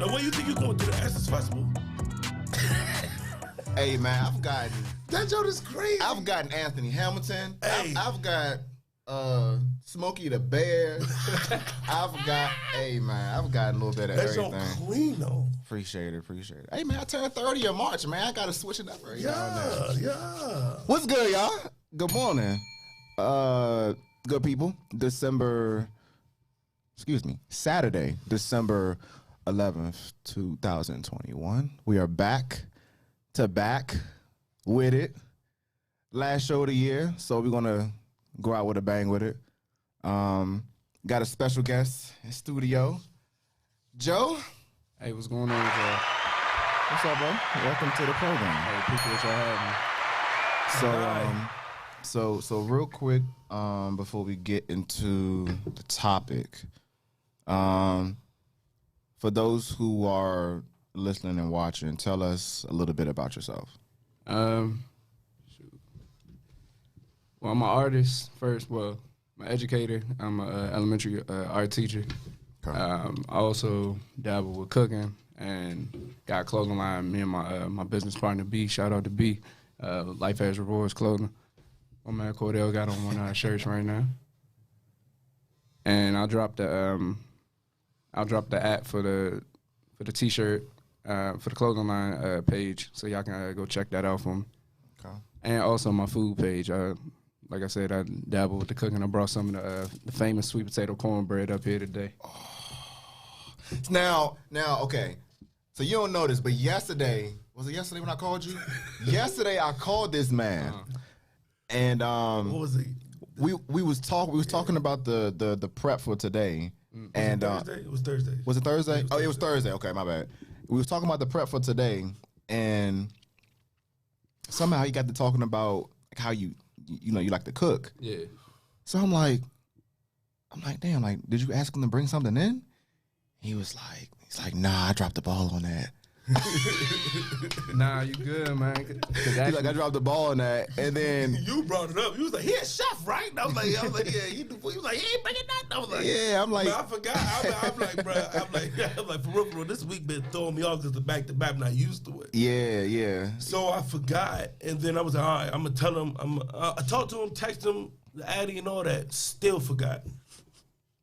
Now, what do you think you're going to the Essence Festival? Hey, man, I've gotten... That joke is crazy. I've gotten Anthony Hamilton. Hey. I've got Smokey the Bear. I've got a little bit of everything. That's so clean, though. Appreciate it. Hey, man, I turned 30 in March, man. I got to switch it up right now. Yeah. What's good, y'all? Good morning. Good people. Saturday, December 11th, 2021. We are back with it. Last show of the year, so we're going to go out with a bang with it. Got a special guest in studio. Joe? Hey, what's going on, y'all? What's up, bro? Welcome to the program. Hey, appreciate y'all having me. So real quick, before we get into the topic, for those who are listening and watching, tell us a little bit about yourself. Well, I'm an artist first. Well, I'm an educator. I'm an elementary art teacher. Okay. I also dabble with cooking and got a clothing line. Me and my business partner B. Shout out to B. Life Has Rewards Clothing. My man Cordell got on one of our shirts right now. And I'll drop the app for the T-shirt for the clothing line page, so y'all can go check that out for me. Okay. And also my food page. Like I said, I dabble with the cooking. I brought some of the famous sweet potato cornbread up here today. Now, okay. So you don't know this, but yesterday, was it yesterday when I called you? Yesterday I called this man, and What was he? we was talking about the prep for today, and It was Thursday. was it Thursday? It was Thursday. Okay, my bad. We was talking about the prep for today, and somehow he got to talking about like how you like to cook. Yeah. So I'm like, damn, like, did you ask him to bring something in? He's like, nah, I dropped the ball on that. Nah, you good, man. He's like, I dropped the ball on that, and then You brought it up. You was like, he a chef, right? And I was like, yeah. He was like, he ain't bringing that. I was like, yeah, I'm like, man, I forgot. I'm like, bro. I'm like, for real. This week been throwing me off because the back to back, I'm not used to it. yeah. So I forgot, and then I was like, all right, I'm gonna tell him. I talked to him, texted him, the Addy and all that. Still forgot,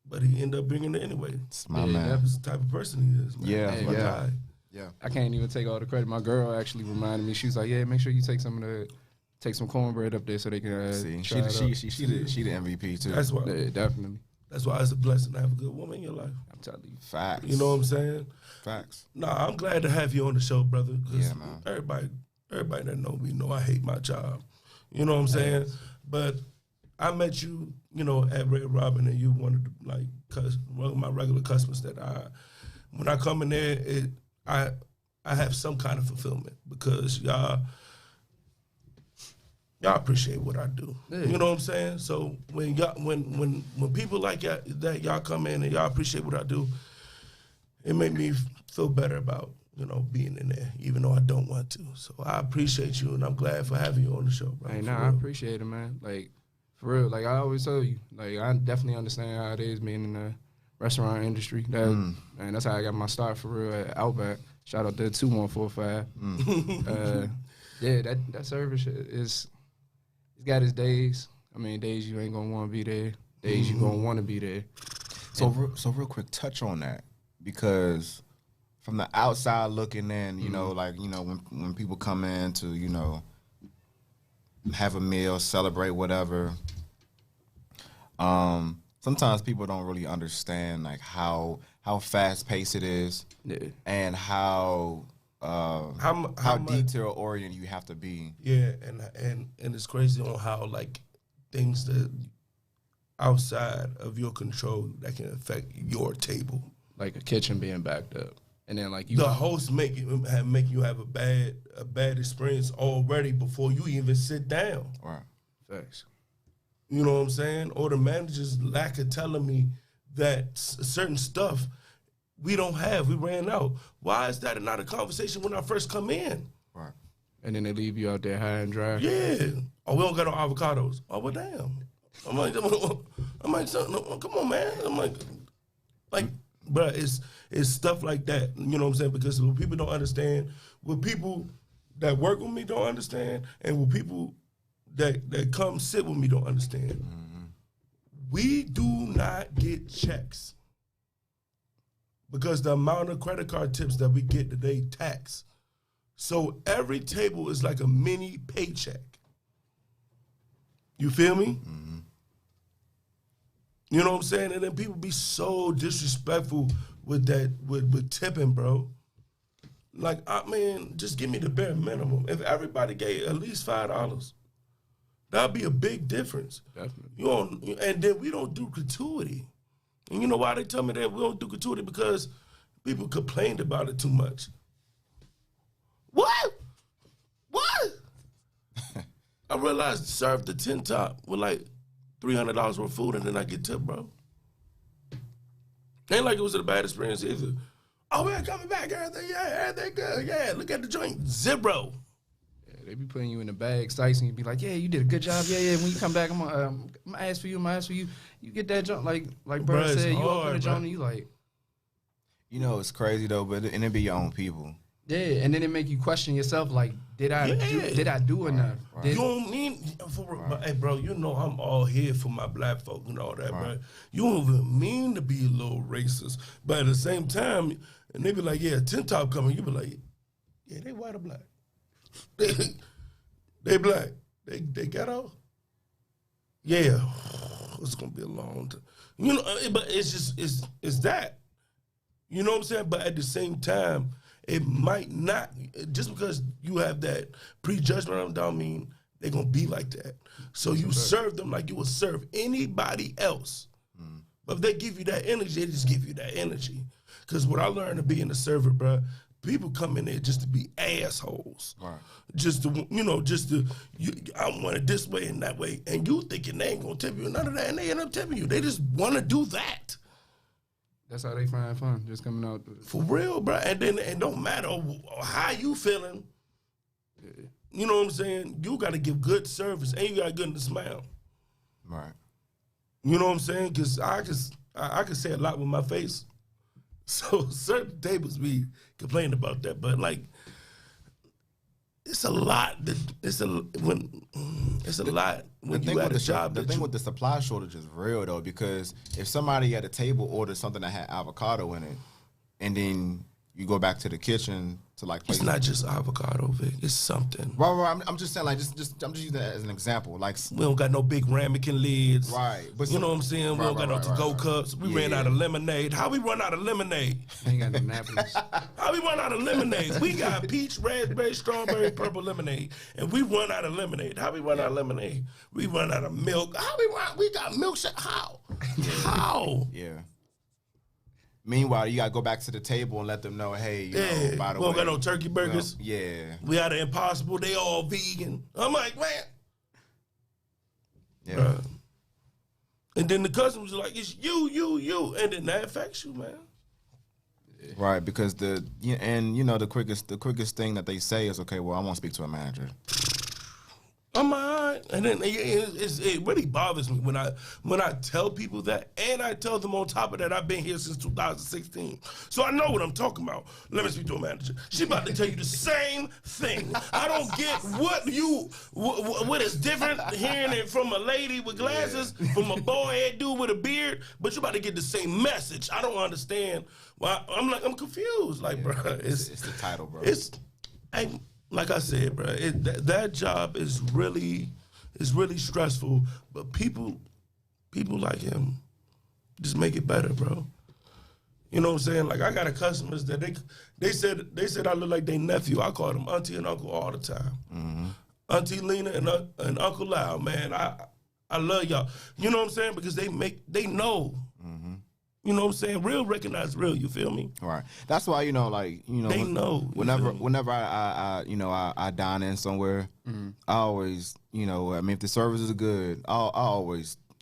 but he ended up bringing it anyway. It's my Yeah, man. That's the type of person he is, man. Yeah, That's my yeah. guy. Yeah. I can't even take all the credit. My girl actually reminded me. She was like, "Yeah, make sure you take some cornbread up there so they can See, try it out." she the MVP too. That's why. Yeah, definitely. That's why it's a blessing to have a good woman in your life. I'm telling you. Facts. You know what I'm saying? Facts. Nah, I'm glad to have you on the show, brother. 'Cause Yeah, man. Everybody that know me know I hate my job. You know what I'm saying? But I met you, at Red Robin, and you one of the one of my regular customers that when I come in there, I have some kind of fulfillment because y'all appreciate what I do. Yeah. You know what I'm saying? So when people like y'all come in and y'all appreciate what I do, it made me feel better about being in there, even though I don't want to. So I appreciate you, and I'm glad for having you on the show, bro. Hey, for I real. appreciate it, man. Like, for real. Like, I always tell you, like, I definitely understand how it is being in the restaurant industry. And that's how I got my start, for real, at Outback. Shout out to 2145. Yeah, that service it's got its days. I mean, days you ain't gonna want to be there. Days you gonna want to be there. So real quick, touch on that, because from the outside looking in, when people come in to have a meal, celebrate whatever. Sometimes people don't really understand like how fast paced it is, and how detail oriented you have to be. Yeah, and it's crazy on how like things that outside of your control that can affect your table. Like a kitchen being backed up, and then like The host make you have a bad experience already before you even sit down. Right. Facts. You know what I'm saying? Or the manager's lack of telling me that certain stuff we don't have. We ran out. Why is that not a conversation when I first come in? Right. And then they leave you out there high and dry. Yeah. Oh, we don't got no avocados. Oh, well, damn. I'm like, so, no, come on, man. I'm like, But it's stuff like that. You know what I'm saying? Because what people don't understand, what people that work with me don't understand, and what people that come sit with me don't understand. Mm-hmm. We do not get checks because the amount of credit card tips that we get today tax. So every table is like a mini paycheck. You feel me? Mm-hmm. You know what I'm saying? And then people be so disrespectful with that, with tipping, bro. Like, I mean, just give me the bare minimum. If everybody gave at least $5, that'd be a big difference. Definitely. And then we don't do gratuity. And you know why they tell me that we don't do gratuity? Because people complained about it too much. What? I realized serve the 10 top with like $300 worth of food and then I get tipped, bro. Ain't like it was a bad experience either. Oh, man, coming back, everything good. Yeah, look at the joint, 0. Yeah, they be putting you in the bag, slicing you, be like, yeah, you did a good job. Yeah. When you come back, I'm gonna ask for you. You get that joint, like bro said, you open the joint and you like. You know, it's crazy though, but it be your own people. Yeah, and then it make you question yourself, like, did I do enough? Right. You don't mean, hey, bro, you know I'm all here for my black folk and all that, bro. You don't even mean to be a little racist, but at the same time, and they be like, yeah, 10 top coming, you be like, yeah, they white or black? They black. They got off? Yeah, it's gonna be a long time. You know, but it's just, it's that. You know what I'm saying? But at the same time, it might not, just because you have that prejudgment on them, don't mean they're going to be like that. So you serve them like you would serve anybody else. Mm. But if they give you that energy, they just give you that energy. Because what I learned to be in the server, bro, people come in there just to be assholes. Right. Just to, I want it this way and that way. And you thinking they ain't going to tip you none of that, and they end up tipping you. They just want to do that. That's how they find fun, just coming out. For real, bro. And then it don't matter how you feeling. Yeah. You know what I'm saying? You got to give good service, and you got to get the smile. Right. You know what I'm saying? Because I can say a lot with my face. So certain tables be complaining about that, but like, it's a lot. It's a lot when you at a job. The thing with the supply shortage is real though, because if somebody at a table ordered something that had avocado in it, and then you go back to the kitchen to like, it's not just avocado, Vic. It's something. Right. I'm just saying, like, I'm just using that as an example. Like, we don't got no big ramekin lids. Right. But you know what I'm saying? We don't got no to-go cups. We ran out of lemonade. How we run out of lemonade? Ain't got no napkins. How we run out of lemonade? We got peach, raspberry, strawberry, purple lemonade, and we run out of lemonade. How we run out of lemonade? We run out of milk. How we run? We got milkshake. How? How? Yeah. Meanwhile, you gotta go back to the table and let them know, hey, you know, by the way, we don't got no turkey burgers. We had an Impossible. They all vegan. I'm like, man. Yeah. And then the customers are like, it's you, and then that affects you, man. Right, because the quickest thing that they say is, okay, well, I want to speak to a manager. I'm all right. And then it really bothers me when I tell people that, and I tell them on top of that I've been here since 2016. So I know what I'm talking about. Let me speak to a manager. She about to tell you the same thing. I don't get what is different hearing it from a lady with glasses, from a boy head dude with a beard, but you about to get the same message. I don't understand why. I'm confused. Like, bro, it's the title, bro. Like I said, bro, that job is really stressful. But people like him just make it better, bro. You know what I'm saying? Like, I got a customers that they said I look like their nephew. I call them auntie and uncle all the time. Mm-hmm. Auntie Lena and Uncle Lau, man. I love y'all. You know what I'm saying? Because they know. Mm-hmm. You know what I'm saying? Real recognize real, you feel me? Right. That's why, they know. Whenever I dine in somewhere, mm-hmm. I always, if the services are good, I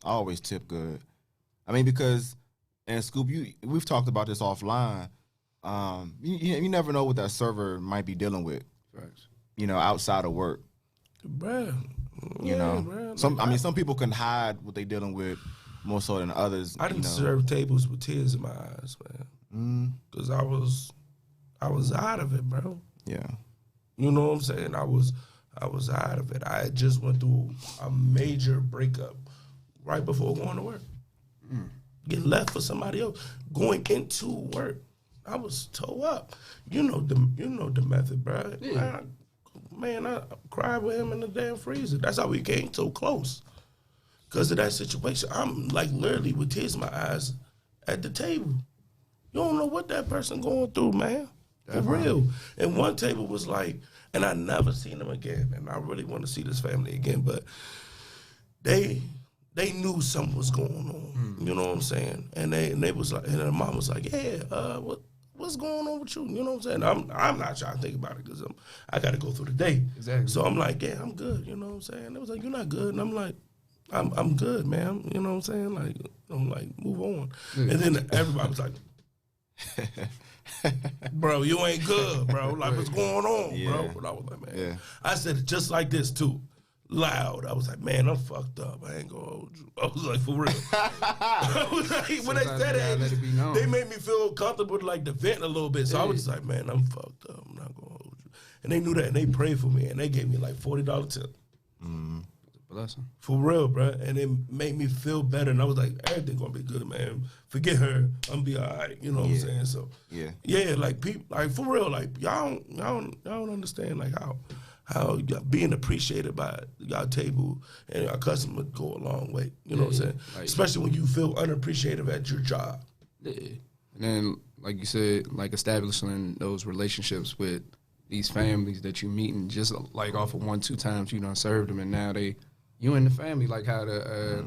always tip good. I mean, because, and Scoop, we've talked about this offline. You never know what that server might be dealing with. Right. Outside of work. Bruh. Some people can hide what they're dealing with more so than others. I didn't serve tables with tears in my eyes, man. because I was out of it, bro. Yeah. You know what I'm saying? I was out of it. I had just went through a major breakup right before going to work. Getting left for somebody else. Going into work, I was toe up. You know the method, bro. Yeah. I cried with him in the damn freezer. That's how we came so close. Because of that situation. I'm like literally with tears in my eyes at the table. You don't know what that person going through, man. For real. And one table was like, and I never seen them again. And I really want to see this family again, but they knew something was going on. You know what I'm saying? And they was like, and the mom was like, yeah, what's going on with you? You know what I'm saying? I'm not trying to think about it because I got to go through the day. Exactly. So I'm like, yeah, I'm good. You know what I'm saying? They was like, you're not good. And I'm like, I'm good, man. You know what I'm saying? Like, I'm like, move on. And then everybody was like, bro, you ain't good, bro. Like, what's going on, bro? And I was like, man. Yeah. I said it just like this, too. Loud. I was like, man, I'm fucked up. I ain't gonna hold you. I was like, for real. I was like, when they said it, they made me feel comfortable to like to vent a little bit. So I was just like, man, I'm fucked up. I'm not gonna hold you. And they knew that, and they prayed for me, and they gave me like $40 tip. Blessing. For real, bro. And it made me feel better. And I was like, everything gonna be good, man. Forget her. I'm gonna be all right. You know what I'm saying? So yeah, like people, like for real, like y'all don't understand like how being appreciated by y'all table and our customer go a long way. You know what I'm saying? Like, especially when you feel unappreciated at your job. Yeah. And then, like you said, like establishing those relationships with these families that you meet, and just like off of 1-2 times you done served them, and now you in the family, like how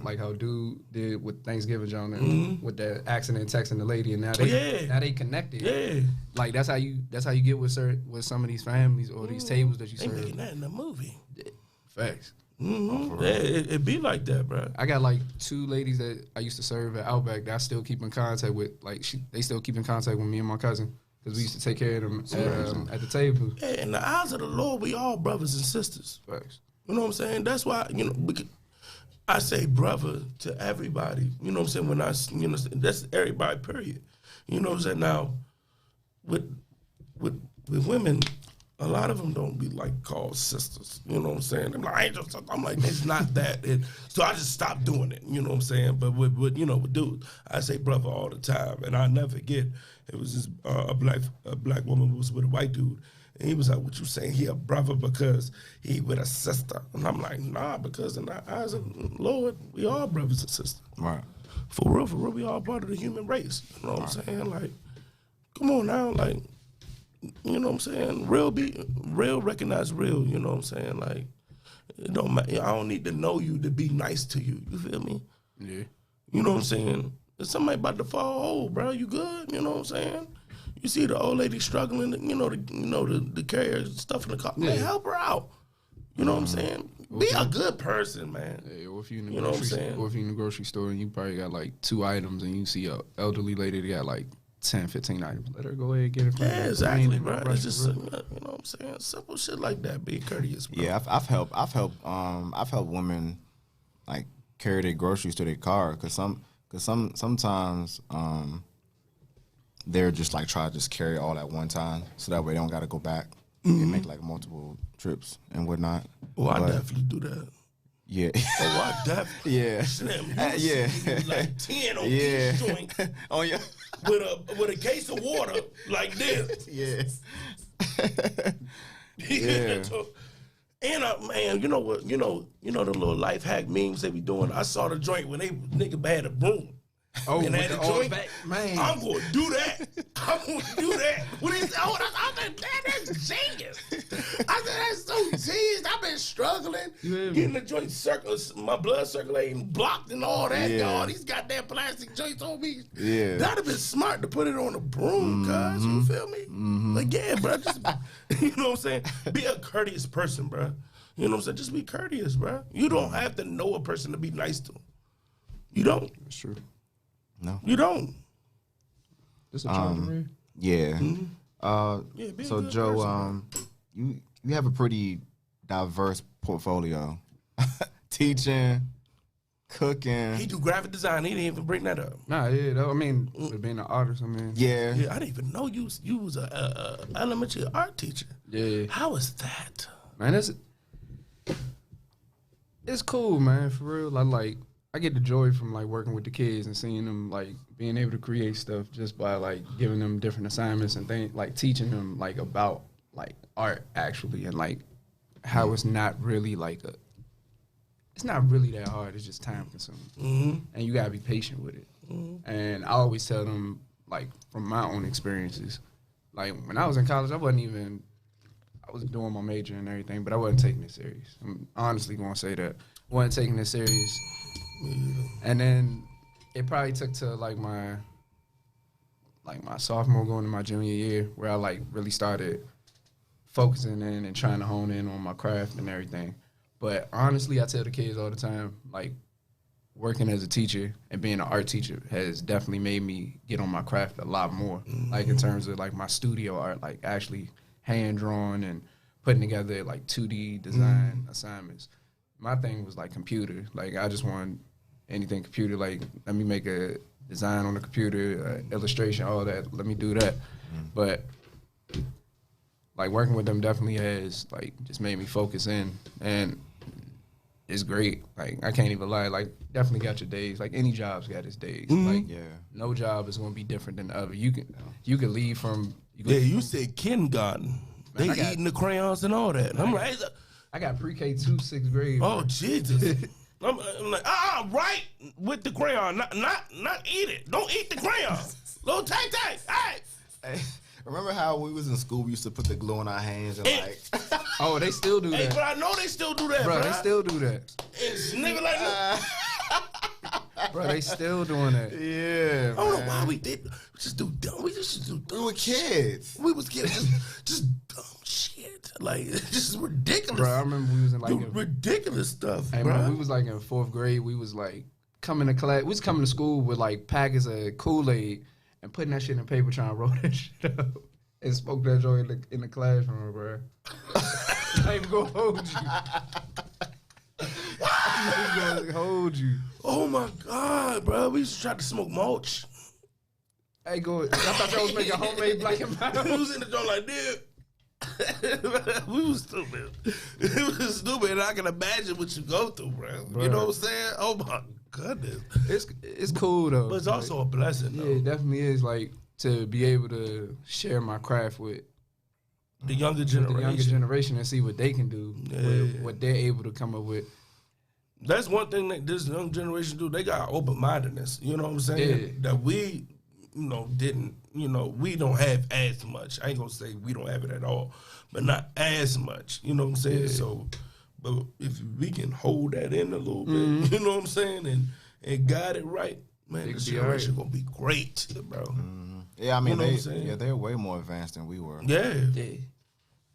like how dude did with Thanksgiving, John, and with that accident texting the lady, and now they connected. Yeah, like that's how you get with some of these families or these tables that you serve. They making that in the movie. Yeah. Facts. Yeah, it be like that, bro. I got like 2 ladies that I used to serve at Outback that I still keep in contact with. Like they still keep in contact with me and my cousin. Because we used to take care of them at the table. Yeah, in the eyes of the Lord, we all brothers and sisters. Facts. You know what I'm saying? That's why, I say brother to everybody. You know what I'm saying? That's everybody, period. You know what I'm saying? Now, with women, a lot of them don't be like called sisters. You know what I'm saying? I'm like, angel sister. I'm like, it's not that. So I just stopped doing it. You know what I'm saying? But with dudes, I say brother all the time, and I never forget. It was just a black woman was with a white dude, and he was like, "What you saying? He a brother because he with a sister?" And I'm like, "Nah, because in the eyes of the Lord, we all brothers and sisters. Right? For real, we all part of the human race. You know what I'm saying? Like, come on now, like." You know what I'm saying? Real recognize real, you know what I'm saying? Like, it don't matter. I don't need to know you to be nice to you. You feel me? Yeah. You know what I'm saying? If somebody about to fall old, bro, you good? You know what I'm saying? You see the old lady struggling, to carry her stuff in the car. Man, help her out. You know what I'm saying? Be a good person, man. Yeah, or if you in the grocery store and you probably got like 2 items and you see an elderly lady that got like 10, 15 items. Let her go ahead and get it. Yeah, exactly, bro. It's just, you know what I'm saying? Simple shit like that. Be courteous, bro. Yeah, I've helped women like carry their groceries to their car because sometimes they're just like try to just carry all at one time so that way they don't got to go back and make like multiple trips and whatnot. Well, I definitely do that. Yeah. Oh, I definitely. Yeah. Yeah. Like 10 on each joint. Oh yeah. With a case of water like this. Yes. Yeah. And man, you know what? You know the little life hack memes they be doing. I saw the joint when nigga had a broom. Oh, and had a joint. Man, I'm gonna do that. When he said, I said, that's genius. I said, that's so genius. I've been struggling, getting the joint my blood circulating blocked and all that. All these goddamn plastic joints on me. Yeah, that'd have been smart to put it on a broom, cuz. You feel me? Like, yeah, bro. Just, you know what I'm saying? Be a courteous person, bro. You know what I'm saying? Just be courteous, bro. You don't have to know a person to be nice to them. You don't. That's true. No, you don't. This a charger, yeah. So Joe, person, you have a pretty diverse portfolio. Teaching, cooking. He do graphic design. He didn't even bring that up. Nah, yeah, though, I mean, with being an artist, I mean. Yeah. Yeah, I didn't even know you was a elementary art teacher. Yeah. How is that? Man, it's cool, man, for real. I get the joy from, like, working with the kids and seeing them, like, being able to create stuff just by, like, giving them different assignments and things, like, teaching them, like, about, like, art, actually, and, like, how it's not really, like, it's not really that hard. It's just time consuming. Mm-hmm. And you got to be patient with it. Mm-hmm. And I always tell them, like, from my own experiences, like, when I was in college, I was doing my major and everything, but I wasn't taking it serious. I'm honestly going to say that. I wasn't taking it serious. And then it probably took to like my sophomore going to my junior year where I like really started focusing in and trying to hone in on my craft and everything. But honestly, I tell the kids all the time, like, working as a teacher and being an art teacher has definitely made me get on my craft a lot more. Mm-hmm. Like in terms of like my studio art, like actually hand drawn and putting together like 2D design assignments. My thing was like computer. Like I just wanted anything computer. Like let me make a design on the computer, illustration, all that. Let me do that. But like working with them definitely has like just made me focus in, and it's great. Like I can't even lie. Like definitely got your days. Like any job's got its days. Like no job is gonna be different than the other. You can leave from. You said kindergarten. They eating the crayons and all that. And I'm like, I got pre-K 2, 6th grade. Oh Jesus! I'm like, right with the crayon, not eat it. Don't eat the crayon. Little tay. Hey, remember how we was in school? We used to put the glue in our hands and like. Oh, they still do that. Hey, but I know they still do that, bro. They still do that. It's nigga like that. Bro, they still doing that. Yeah, I don't know why we did. We just do dumb. We just do dumb. We were kids. We was kids. Just dumb shit. Like it's just ridiculous. Bro, I remember we was in like ridiculous stuff. Hey, bro. Man, we was like in 4th grade. We was like coming to class. We was coming to school with like packets of Kool-Aid and putting that shit in paper, trying to roll that shit up and smoke that joint in the classroom, bro. I ain't gonna hold you. I ain't gonna hold you. Oh my God, bro. We used to try to smoke mulch. I thought y'all was making homemade black and mild. We was in the joint like this. We was stupid. It was stupid, and I can imagine what you go through, bro. You know what I'm saying? Oh my goodness. It's cool though. But it's also a blessing, though. Yeah, it definitely is. Like to be able to share my craft with the younger generation, and see what they can do, with what they're able to come up with. That's one thing that this young generation do. They got open-mindedness. You know what I'm saying? Yeah. That we, didn't. We don't have as much. I ain't gonna say we don't have it at all, but not as much. You know what I'm saying? Yeah. So, but if we can hold that in a little bit, you know what I'm saying, and guide it right, man, this generation gonna be great, bro. Mm-hmm. Yeah, I mean, they're way more advanced than we were. Yeah.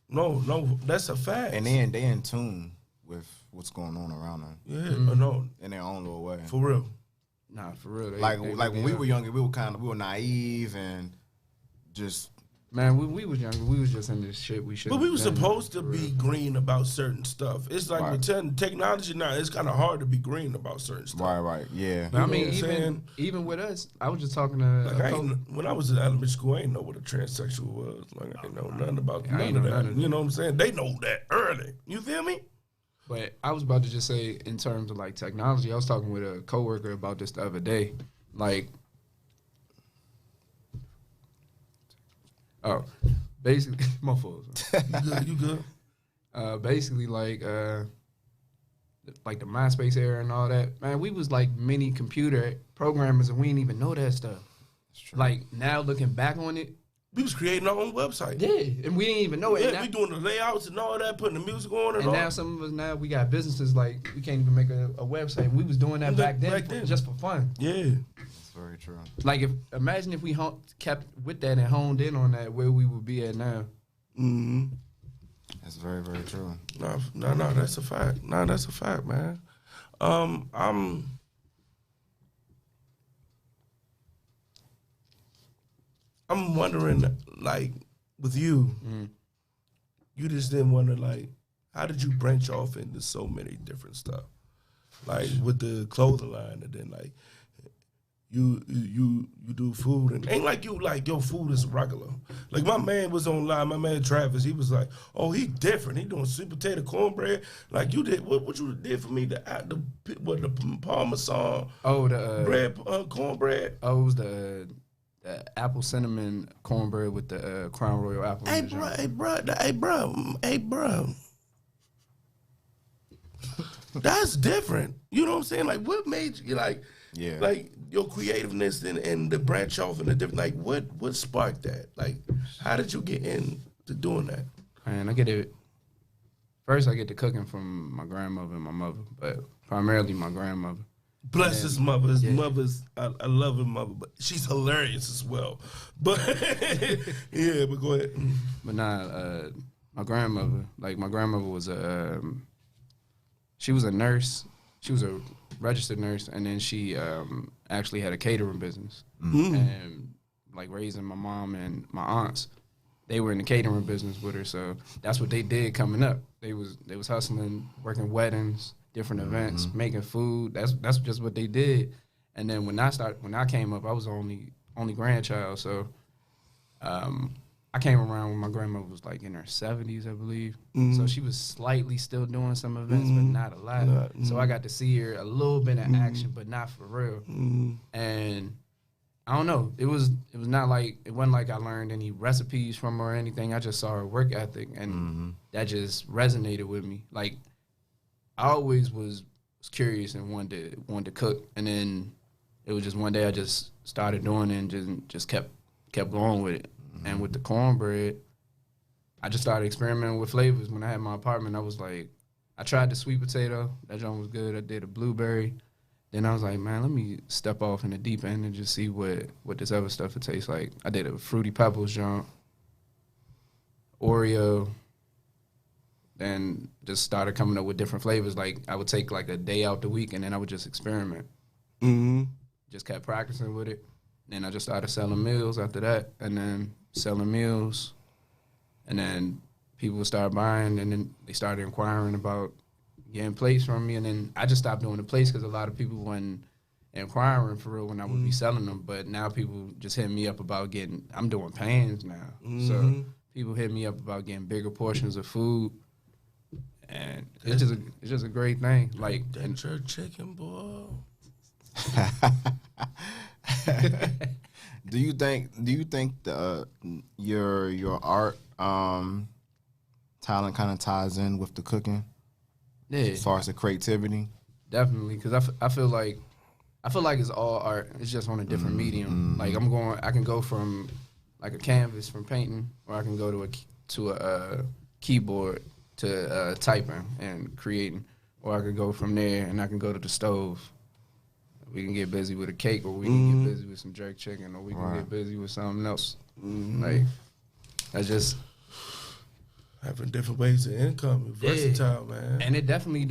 No, that's a fact. And they in tune with what's going on around them. Yeah, no, in their own little way. For real. Nah, for real. Like when we were younger, we were naive and just. Man, we was younger. We was just in this shit we should. But we were supposed to be green about certain stuff. It's like with technology now. It's kind of hard to be green about certain stuff. Right, yeah. But I mean, even with us, I was just talking to. When I was in elementary school, I didn't know what a transsexual was. Like I didn't know nothing about none of that. You know what I'm saying? They know that early. You feel me? But I was about to just say, in terms of like technology, I was talking with a coworker about this the other day. Like, basically, my fault. You good? Basically, like the MySpace era and all that. Man, we was like mini computer programmers, and we didn't even know that stuff. Like now, looking back on it. We was creating our own website. Yeah, and we didn't even know it. Yeah, we doing the layouts and all that, putting the music on and all. And now some of us we got businesses like we can't even make a website. We was doing that back then just for fun. Yeah. That's very true. Like imagine if we kept with that and honed in on that, where we would be at now. Mm-hmm. That's very, very true. No, that's a fact. No, that's a fact, man. I'm wondering, like, with you, you just didn't wonder, like, how did you branch off into so many different stuff? like with the clothing line, and then like you do food, and ain't like you like your food is regular. Like my man was online, my man Travis, he was like, oh, he different. He doing sweet potato cornbread. Like you did what you did for me, the Parmesan bread cornbread. Oh, it was the apple cinnamon cornbread with the Crown Royal apple. Hey bro. That's different. You know what I'm saying? Like what made you like your creativeness and the branch off and the different, like what sparked that? Like how did you get into doing that? Man, I get the cooking from my grandmother and my mother, but primarily my grandmother. Bless his mother. His mother's, I love his mother, but she's hilarious as well. But yeah, but go ahead. But my grandmother was she was a nurse. She was a registered nurse, and then she actually had a catering business. Mm-hmm. And like raising my mom and my aunts, they were in the catering business with her, so that's what they did coming up. They was hustling, working weddings, different events, making food. That's just what they did. And then when I came up, I was the only grandchild, so I came around when my grandmother was like in her 70s, I believe. Mm-hmm. So she was slightly still doing some events, but not a lot. So I got to see her a little bit of action, but not for real. Mm-hmm. And I don't know. It was not like, it wasn't like I learned any recipes from her or anything. I just saw her work ethic, and that just resonated with me. Like I always was curious and wanted to cook, and then it was just one day I just started doing it and just kept going with it. And with the cornbread, I just started experimenting with flavors. When I had my apartment, I was like, I tried the sweet potato. That joint was good. I did a blueberry. Then I was like, man, let me step off in the deep end and just see what this other stuff it tastes like. I did a Fruity Pebbles joint, Oreo, then just started coming up with different flavors. Like I would take like a day out the week, and then I would just experiment. Mm-hmm. Just kept practicing with it. Then I just started selling meals after that, and then selling meals, and then people would start buying, and then they started inquiring about getting plates from me, and then I just stopped doing the plates because a lot of people weren't inquiring for real when I would be selling them, but now people just hit me up about I'm doing pans now, so people hit me up about getting bigger portions of food, and it's just a great thing. Like that jerk chicken, boy. Do you think your art talent kind of ties in with the cooking? Yeah, as far as the creativity, definitely. Because I feel like it's all art. It's just on a different medium. Like I can go from like a canvas from painting, or I can go to a keyboard to typing and creating, or I could go from there and I can go to the stove. We can get busy with a cake, or we can get busy with some jerk chicken, or we can get busy with something else. Like that's just having different ways of income, versatile, man. And it definitely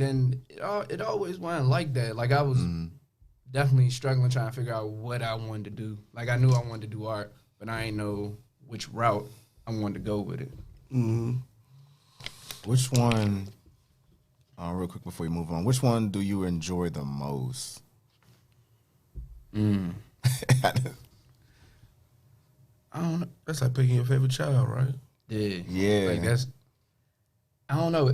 it always wasn't like that. Like I was definitely struggling trying to figure out what I wanted to do. Like I knew I wanted to do art, but I didn't know which route I wanted to go with it. Mm-hmm. Which one? Real quick before we move on, which one do you enjoy the most? I don't know. That's like picking your favorite child, right? Yeah. Like that's. I don't know.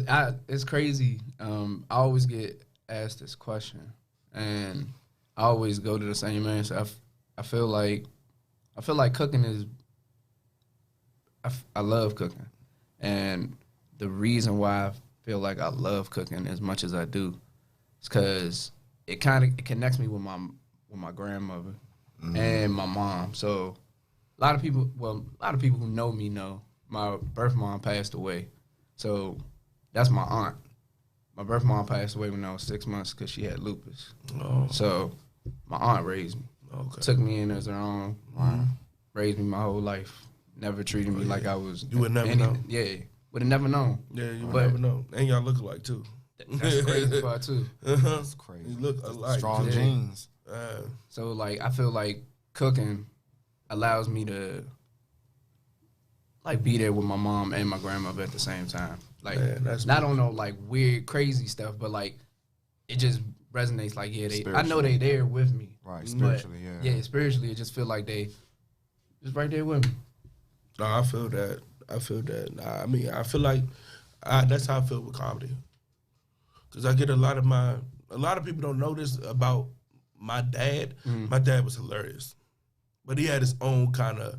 It's crazy. I always get asked this question, and I always go to the same answer. I feel like cooking is. I love cooking, and the reason why I feel like I love cooking as much as I do is because it connects me with my grandmother and my mom. So a lot of people who know me know my birth mom passed away. So that's my aunt. My birth mom passed away when I was 6 months because she had lupus. Oh. So my aunt raised me. Okay. Took me in as her own. Raised me my whole life. Never treated me like I was. You would never know. Yeah. Would have never known. Yeah, you would never know. And y'all look alike too. That's the crazy part too. That's crazy. You look alike. Strong genes. So like I feel like cooking allows me to like be there with my mom and my grandmother at the same time. Like not on no like weird crazy stuff, but like it just resonates. Like, yeah, I know they there with me. Right, spiritually, but, yeah. Spiritually, it just feel like they just right there with me. No, I feel that. Nah, I mean, I feel like that's how I feel with comedy. Because I get a lot of people don't know this about my dad. My dad was hilarious. But he had his own kind of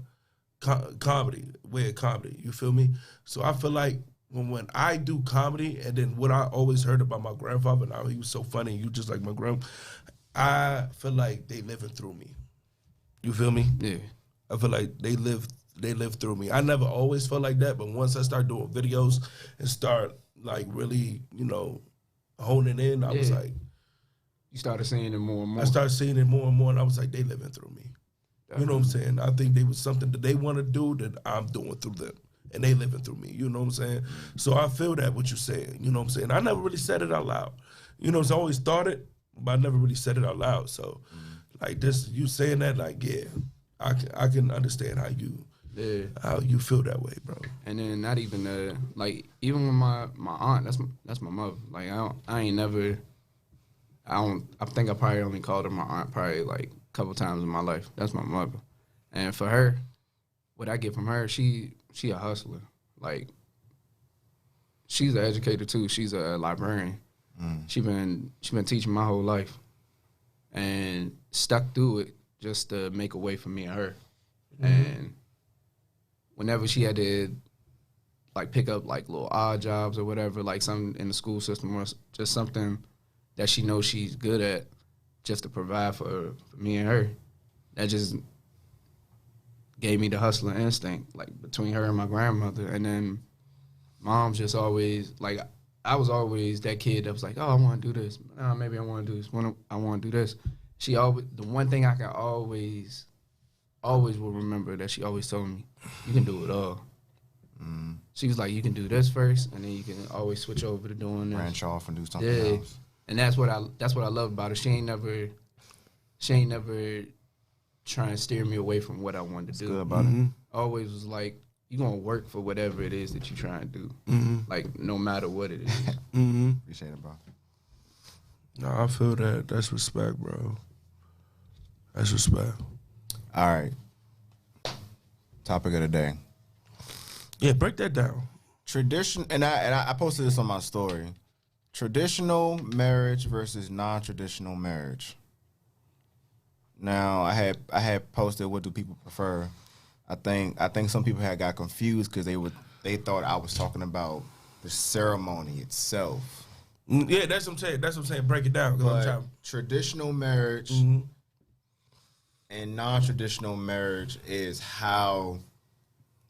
way of comedy. You feel me? So I feel like when I do comedy, and then what I always heard about my grandfather, now he was so funny, you just like my grandma, I feel like they living through me. You feel me? Yeah. I feel like they live through me. I never always felt like that, but once I start doing videos and start like really, honing in, I was like, you started seeing it more and more. I started seeing it more and more, and I was like, they living through me. You know what I'm saying? I think they was something that they want to do that I'm doing through them, and they living through me. You know what I'm saying? So I feel that what you're saying. You know what I'm saying? I never really said it out loud. So I always thought it, but I never really said it out loud. So, like this, you saying that, like, yeah, I can understand how you feel that way, bro. And then not even like even with my aunt, that's my mother. Like I think I probably only called her my aunt probably like a couple times in my life. That's my mother. And for her, what I get from her, she a hustler. Like she's an educator too. She's a librarian. She been teaching my whole life and stuck through it just to make a way for me and her. And whenever she had to like pick up like little odd jobs or whatever, like something in the school system or just something that she knows she's good at, just to provide for me and her, that just gave me the hustler instinct, like between her and my grandmother. And then mom's just always like, I was always that kid that was like, oh, I want to do this. Maybe I want to do this. I want to do this. She always, the one thing I can always will remember that she always told me, you can do it all. She was like, you can do this first, and then you can always switch over to doing this. Branch off and do something else. And that's what I love about her. She ain't never trying to steer me away from what I wanted to do. Good about it. Always was like, you gonna work for whatever it is that you trying to do. Like no matter what it is. Appreciate it, bro. No, I feel that. That's respect, bro. That's respect. All right. Topic of the day. Yeah, break that down. Tradition, and I posted this on my story. Traditional marriage versus non-traditional marriage. Now, I had posted, what do people prefer? I think some people had got confused because they thought I was talking about the ceremony itself. Yeah, that's what I'm saying. Break it down. But traditional marriage and non-traditional marriage is how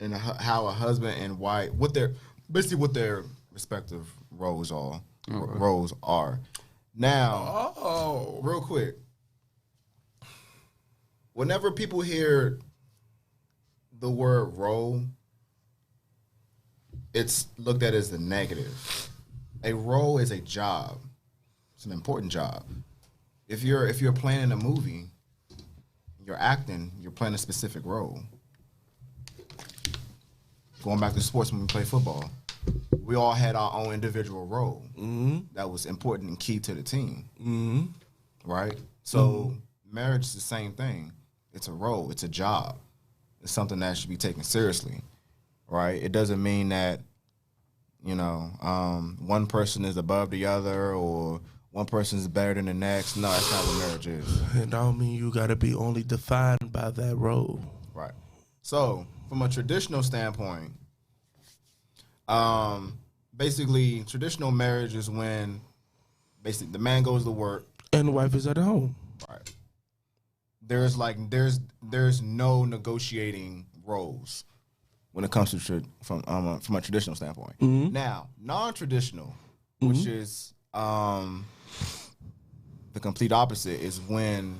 a husband and wife, what their respective roles are. Roles are. Now, real quick, whenever people hear the word role, it's looked at as the negative. A role is a job. It's an important job. If you're playing in a movie, you're acting, you're playing a specific role. Going back to sports, when we play football, we all had our own individual role that was important and key to the team. Right? So marriage is the same thing. It's a role. It's a job. It's something that should be taken seriously. Right? It doesn't mean that, one person is above the other or one person is better than the next. No, that's not what marriage is. It don't mean you got to be only defined by that role. Right. So, from a traditional standpoint, basically, traditional marriage is when basically the man goes to work and the wife is at home. Right. There's no negotiating roles when it comes to from a traditional standpoint. Now, non-traditional, which is the complete opposite, is when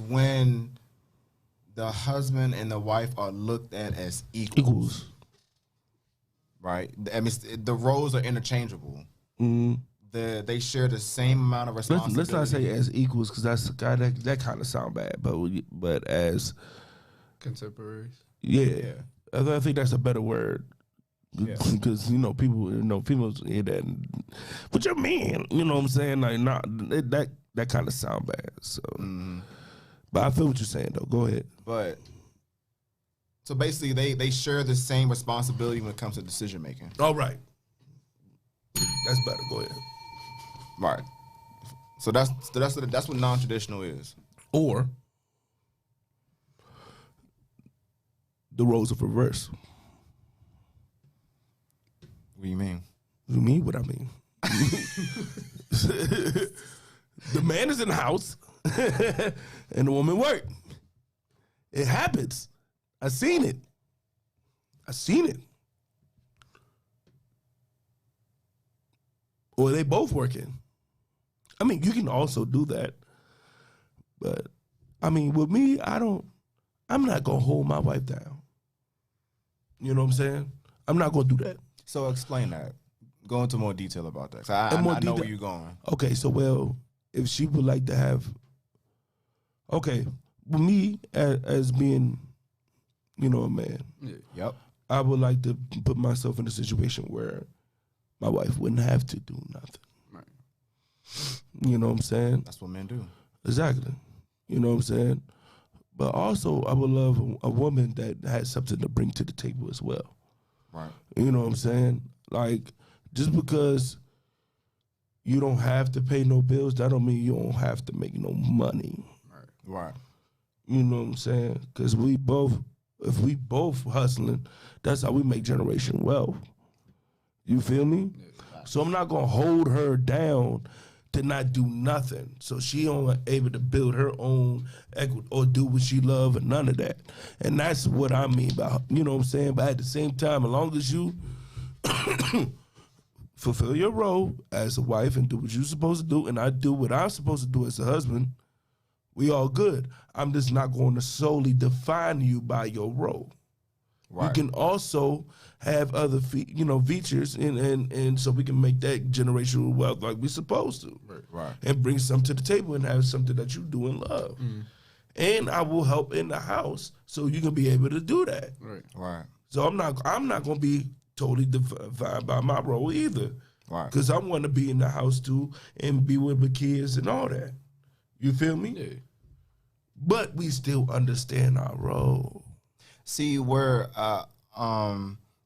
when the husband and the wife are looked at as equals. Right? I mean, the roles are interchangeable. They share the same amount of responsibility. Let's not say as equals, because that kind of sound bad. But as contemporaries. Yeah, I think that's a better word. Because people hear that. But your man, you know what I'm saying? Like, nah, that kind of sound bad. So, but I feel what you're saying though. Go ahead. But so basically, they share the same responsibility when it comes to decision making. All right, that's better. Go ahead. Right. So that's what non-traditional is. Or the roles of reverse. What do you mean? You mean what I mean? The man is in the house and the woman work. It happens. I seen it. Or they both working. I mean, you can also do that. But I mean, with me, I'm not gonna hold my wife down. You know what I'm saying? I'm not gonna do that. So explain that. Go into more detail about that. I know where you're going. Okay, so well, if she would like to have, okay, with me as being, a man, Yep. I would like to put myself in a situation where my wife wouldn't have to do nothing. Right. You know what I'm saying? That's what men do. Exactly. You know what I'm saying? But also, I would love a woman that has something to bring to the table as well. Right. You know what I'm saying? Like, just because you don't have to pay no bills, that don't mean you don't have to make no money. Right. You know what I'm saying? Because if we both hustling, that's how we make generation wealth. You feel me? Yeah. So I'm not going to hold her down to not do nothing. So she only able to build her own equity or do what she love and none of that. And that's what I mean by, you know what I'm saying? But at the same time, as long as you fulfill your role as a wife and do what you're supposed to do, and I do what I'm supposed to do as a husband, we all good. I'm just not going to solely define you by your role. Right. You can also have other features and so we can make that generational wealth like we're supposed to. Right. And bring something to the table and have something that you do and love. And I will help in the house so you can be able to do that. Right. So I'm not going to be totally defined by my role either. Right. Because I want to be in the house too and be with the kids and all that. You feel me? Yeah. But we still understand our role. See, where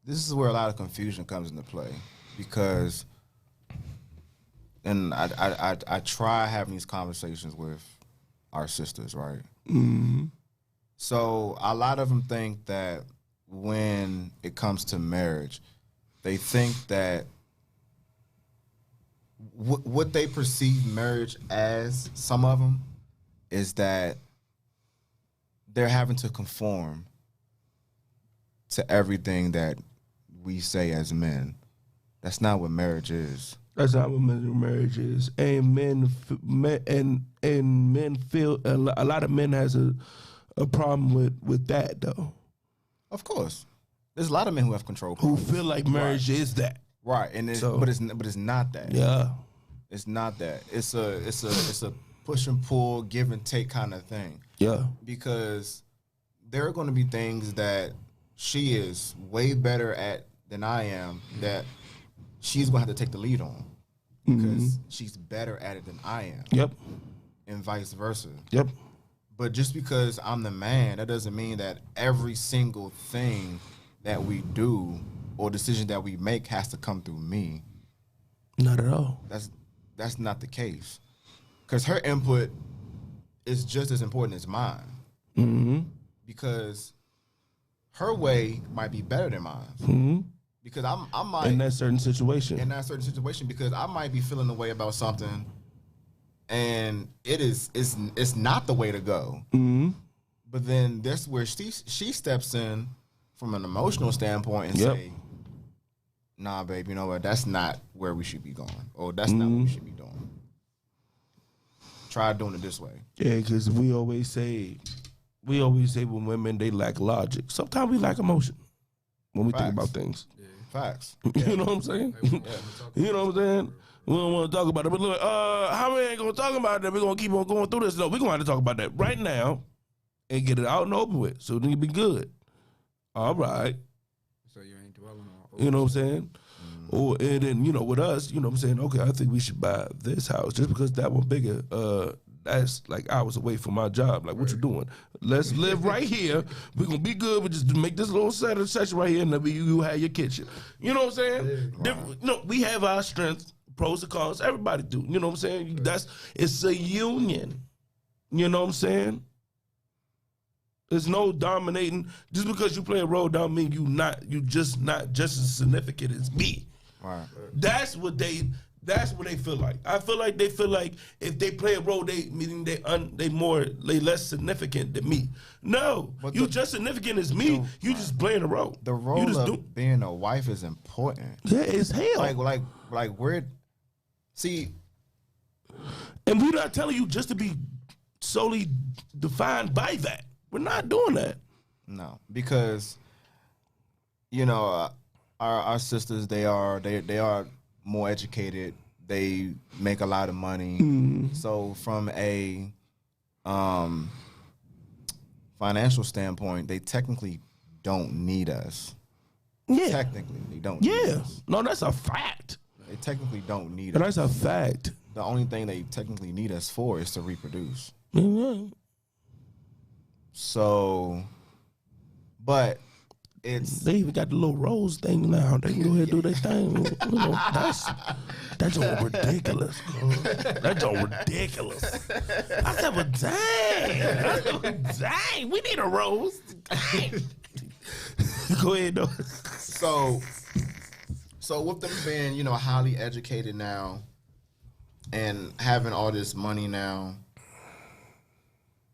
this is where a lot of confusion comes into play, because, and I try having these conversations with our sisters, right? Mm-hmm. So a lot of them think that when it comes to marriage, they think that what they perceive marriage as, some of them, is that they're having to conform to everything that we say as men. That's not what marriage is. That's not what marriage is. And men feel, a lot of men has a problem with that though. Of course. There's a lot of men who have control who problems. feel like marriage is that. Right. And but it's not that. Yeah. It's not that. It's a push and pull, give and take kind of thing. Yeah. Because there are going to be things that she is way better at than I am that she's going to have to take the lead on because she's better at it than I am. Yep. And vice versa. Yep. But just because I'm the man, that doesn't mean that every single thing that we do or decision that we make has to come through me. Not at all. That's not the case. Because her input is just as important as mine. Mm-hmm. Because her way might be better than mine. Mm-hmm. Because I might in that certain situation. Because I might be feeling a way about something, and it's not the way to go. Mm-hmm. But then that's where she steps in from an emotional standpoint and say, "Nah, babe, you know what? That's not where we should be going, or that's not what we should be doing. Try doing it this way." Yeah, because we always say when women, they lack logic. Sometimes we lack emotion when we think about things. Yeah. Facts. You know what I'm saying? You know what I'm saying? We don't want to talk about it. But look, how we ain't going to talk about that? We're going to keep on going through this. No, we're going to have to talk about that right now and get it out and over with so then you be good. All right. So you ain't dwelling You know what I'm saying? Or and then with us, I'm saying, okay, I think we should buy this house just because that one bigger. That's like hours away from my job. Like, what you doing? Let's live right here. We're gonna be good. We just make this little section right here, and then you have your kitchen. You know what I'm saying? Right. We have our strengths, pros and cons. Everybody do. You know what I'm saying? It's a union. You know what I'm saying? There's no dominating. Just because you play a role don't mean you just not just as significant as me. Right. That's what they feel like. I feel like they feel like if they play a role, they less significant than me. No, but you just significant as me. You just playing a role. The role of being a wife is important. Yeah, it's hell. Like we're see, and we're not telling you just to be solely defined by that. We're not doing that. No, because our sisters they are more educated. They make a lot of money. So from a financial standpoint, they technically don't need us. Yeah. Technically, they don't need us. No, that's a fact. They technically don't need us. us. That's a fact. The only thing they technically need us for is to reproduce. Mm-hmm. So, but they even got the little rose thing now. They can go ahead and do their thing. That's all ridiculous. That's all ridiculous. I said, well, dang, we need a rose. Dang. Go ahead, though. So with them being, highly educated now and having all this money now,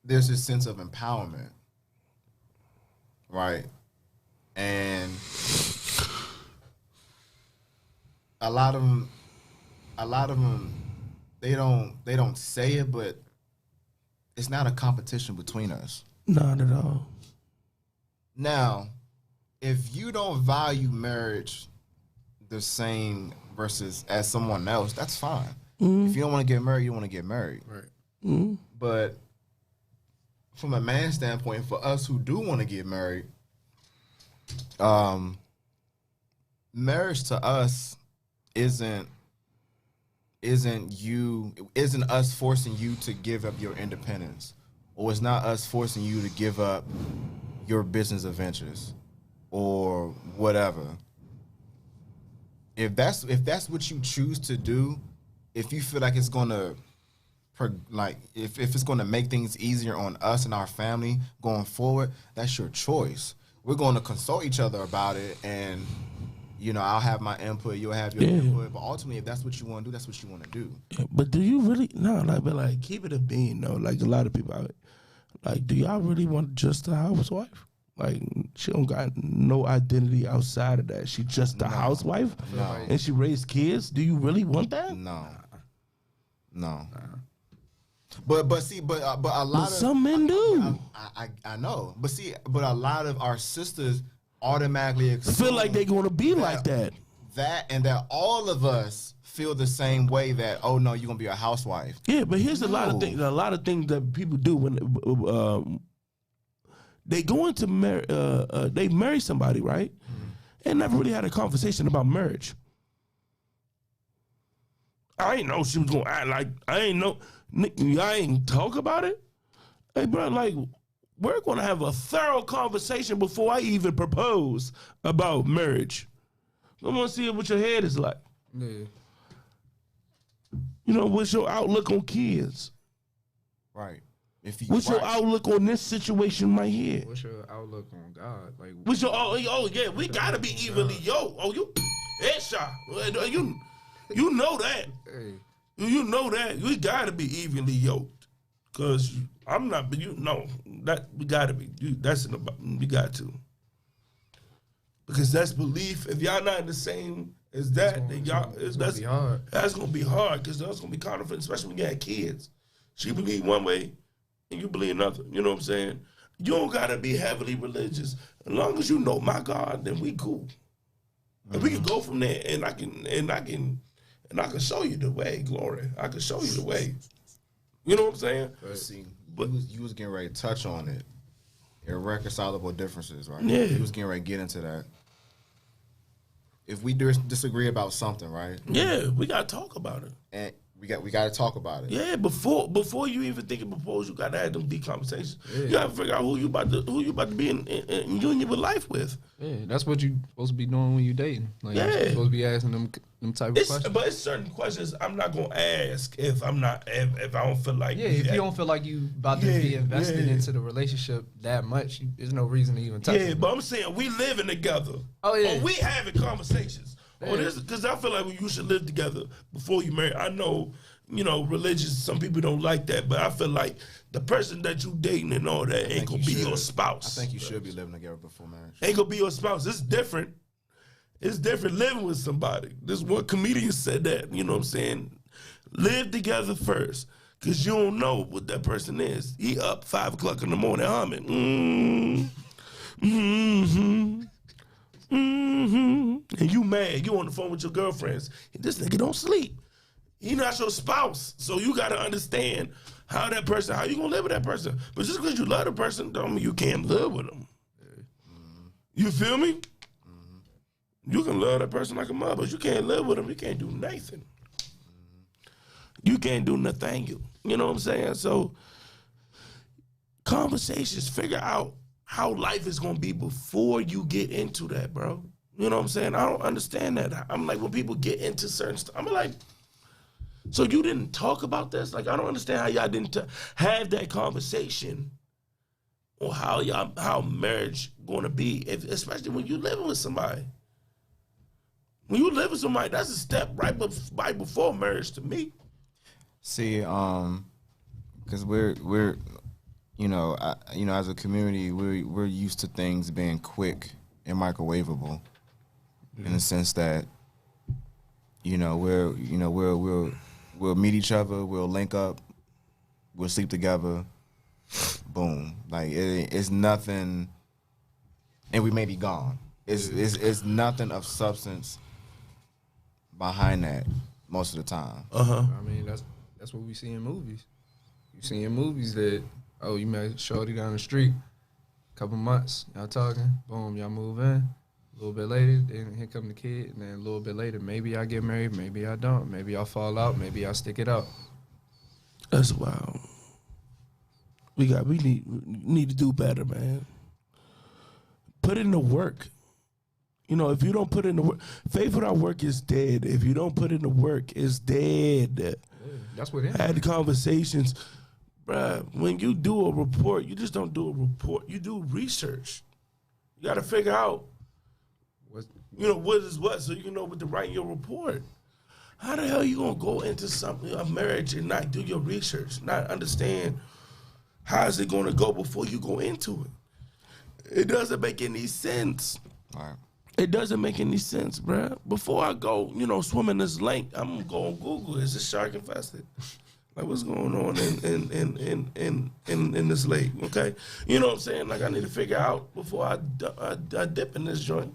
there's this sense of empowerment, right? And a lot of them, they don't say it, but it's not a competition between us. Not at all. Now, if you don't value marriage the same versus as someone else, that's fine. If you don't want to get married, you want to get married. Right. But from a man's standpoint, for us who do want to get married, marriage to us isn't us forcing you to give up your independence, or it's not us forcing you to give up your business adventures or whatever. If that's what you choose to do, if you feel like it's gonna if it's gonna make things easier on us and our family going forward, that's your choice. We're going to consult each other about it, and I'll have my input, you'll have your input. But ultimately, if that's what you want to do, that's what you want to do. Yeah, but do you really? No, but keep it a bean though. Like a lot of people, do y'all really want just a housewife? Like she don't got no identity outside of that. She just a housewife, and she raised kids. Do you really want that? No. But a lot of some men do. I know, but a lot of our sisters automatically feel like they're going to be like that. That all of us feel the same way. That you're gonna be a housewife. Yeah, but here's a lot of things. A lot of things that people do when they go into they marry somebody, right? And never really had a conversation about marriage. I ain't know she was gonna act like I ain't know. I ain't talk about it. Hey, bro, we're gonna have a thorough conversation before I even propose about marriage. I want to see what your head is like. Yeah. What's your outlook on kids? Right. What's your outlook on this situation right here? What's your outlook on God? What's your we gotta be evenly yoked. You headshot. You know that. Hey. You know that. We gotta be evenly yoked. Cause I'm not, but that we gotta be. We got to. Because that's belief. If y'all not in the same as that, then that's gonna be hard. That's gonna be hard because that's gonna be conflict, especially when you got kids. She believe one way and you believe another. You know what I'm saying? You don't gotta be heavily religious. As long as you know my God, then we cool. And we can go from there, and I can show you the way, Glory. I can show you the way. You know what I'm saying? See, you was getting ready to touch on it. Irreconcilable differences, right? Yeah. You was getting ready to get into that. if we disagree about something, right? Yeah, we gotta talk about it. And we got to talk about it. Yeah, before you even think of propose, you gotta have them deep conversations. Yeah. You gotta figure out who you about to be in union with life with. Yeah, that's what you supposed to be doing when you dating. Like, you're supposed to be asking them type of questions. But it's certain questions I'm not gonna ask if I don't feel like. Yeah, if you don't feel like you about to be invested into the relationship that much, there's no reason to even touch it. Yeah, but I'm saying we living together. Oh yeah, or we having conversations. Yeah. This because I feel like you should live together before you marry. I know, religious. Some people don't like that, but I feel like the person that you dating and all that ain't gonna be your spouse. I think you should be living together before marriage. Ain't gonna be your spouse. It's different. It's different living with somebody. This one comedian said that. You know what I'm saying? Live together first, cause you don't know what that person is. He up 5 o'clock in the morning humming. And you mad. You on the phone with your girlfriends. This nigga don't sleep. He not your spouse. So you gotta understand how you gonna live with that person. But just because you love the person don't mean you can't live with them. You feel me? You can love that person like a mother, but you can't live with them. You can't do nothing. You can't do nothing. You know what I'm saying? So conversations, figure out how life is gonna be before you get into that, bro. You know what I'm saying? I don't understand that. I'm like, when people get into certain stuff, I'm like, so you didn't talk about this? Like, I don't understand how y'all didn't have that conversation on how marriage gonna be, especially when you living with somebody. When you live with somebody, that's a step right before marriage to me. See, because we're as a community, we're used to things being quick and microwavable, in the sense that, we'll meet each other, we'll link up, we'll sleep together, boom. Like it's nothing, and we may be gone. It's nothing of substance behind that most of the time. I mean, that's what we see in movies. You see in movies that, you met shorty down the street, couple months, y'all talking, boom, y'all move in. A little bit later, then here come the kid, and then a little bit later, maybe I get married, maybe I don't. Maybe I'll fall out, maybe I'll stick it out. That's wild. We need to do better, man. Put in the work. If you don't put in the work, faith without work is dead. If you don't put in the work, it's dead. Yeah, that's what it is. I had conversations. Bruh, when you do a report, you just don't do a report. You do research. You got to figure out, what is what, so you can know what to write in your report. How the hell you going to go into something, a marriage, and not do your research, not understand how is it going to go before you go into it? It doesn't make any sense. All right. It doesn't make any sense, bruh. Before I go, swim in this lake, I'm going to go on Google. Is this shark infested? Like, what's going on in this lake, okay? You know what I'm saying? Like, I need to figure out before I dip in this joint.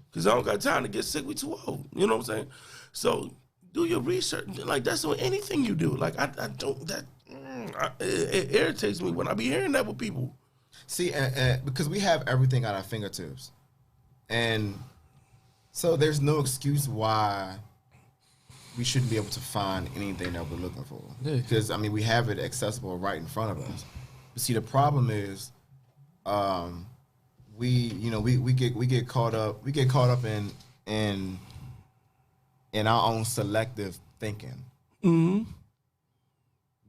Because I don't got time to get sick. We too old. You know what I'm saying? So, do your research. Like, that's what anything you do. Like, I don't, it irritates me when I be hearing that with people. See, because we have everything at our fingertips. And so there's no excuse why we shouldn't be able to find anything that we're looking for. Because we have it accessible right in front of us. But see, the problem is, we get caught up in our own selective thinking,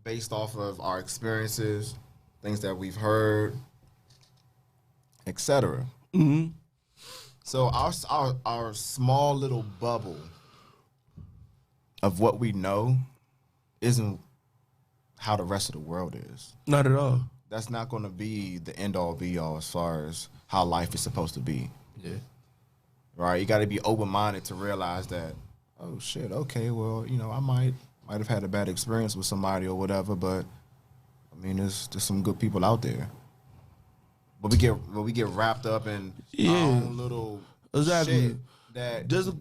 based off of our experiences, things that we've heard, etc. So our small little bubble of what we know isn't how the rest of the world is. Not at all. That's not going to be the end-all, be-all as far as how life is supposed to be. Yeah. Right? You got to be open-minded to realize that, oh, shit, okay, well, I might have had a bad experience with somebody or whatever, but, there's some good people out there. But we get wrapped up in our own little shit that just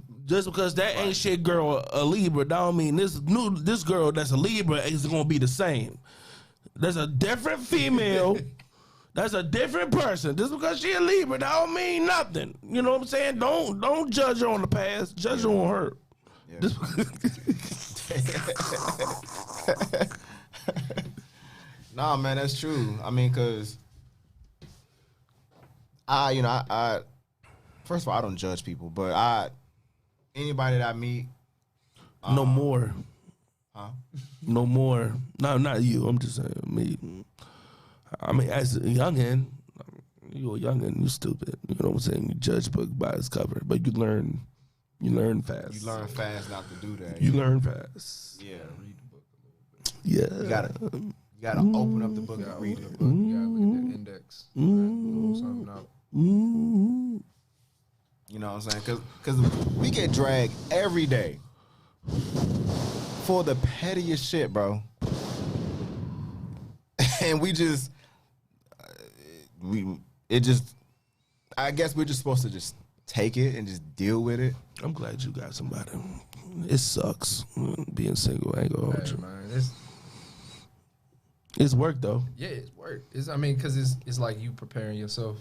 because that ain't shit girl a Libra, don't mean this girl that's a Libra is gonna be the same. There's a different female That's a different person. Just because she a Libra, that don't mean nothing. You know what I'm saying? Don't judge her on the past. Judge her on her. Yeah. Nah, man, that's true. I mean, cause I first of all, I don't judge people, but anybody that I meet, no more. huh? No more. No, not you. I'm just saying me. I mean, as a youngin, you a youngin, you stupid. You know what I'm saying? You judge book by its cover, but you learn fast. You learn fast not to do that. You learn fast. Yeah. Read the book a little bit. Yeah. You gotta open up the book and read it. You gotta look at the index. Pull something out. You know what I'm saying? Cause we get dragged every day for the pettiest shit, bro. And we just, I guess we're just supposed to just take it and just deal with it. I'm glad you got somebody. It sucks being single. I ain't gonna hold you. Man, It's work though. yeah, it's work. Because it's like you preparing yourself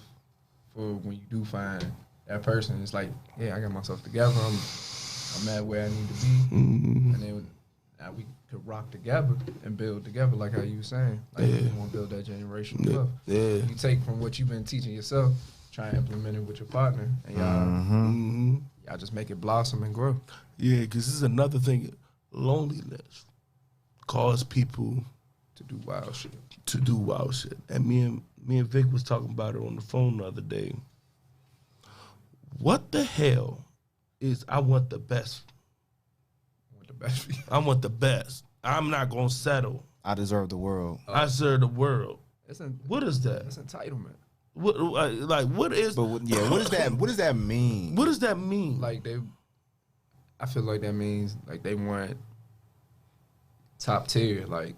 for when you do find that person. It's like, yeah, I got myself together. I'm at where I need to be, and then now we could rock together and build together, like how you were saying. Like you want to build that generational wealth. Yeah. You take from what you've been teaching yourself, try and implement it with your partner, and y'all just make it blossom and grow. Yeah, because this is another thing. Loneliness cause people To do wild shit. to do wild shit. And me and Vic was talking about it on the phone the other day. What the hell is I want the best? With the best for you. I want the best. I'm not gonna settle. I deserve the world. I serve the world. What is that? That's entitlement. What what is? But what does that? What does that mean? What does that mean? Like I feel like that means like they want top tier, like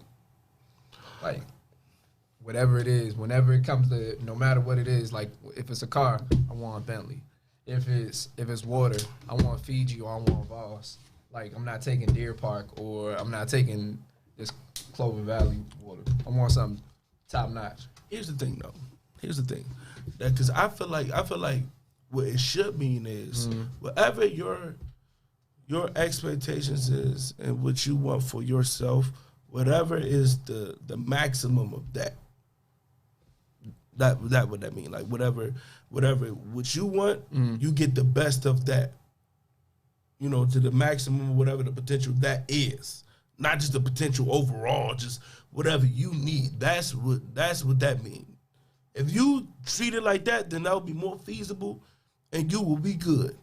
whatever it is, whenever it comes to, no matter what it is, like if it's a car, I want a Bentley. If it's water, I want Fiji or I want Voss. Like I'm not taking Deer Park or I'm not taking this Clover Valley water. I want something top notch. Here's the thing, though. Here's the thing, because I feel like what it should mean is whatever your expectations is and what you want for yourself, whatever is the maximum of that. That what that mean? Like whatever what you want, you get the best of that. You know, to the maximum of whatever the potential that is. Not just the potential overall, just whatever you need. That's what that means. If you treat it like that, then that will be more feasible and you will be good.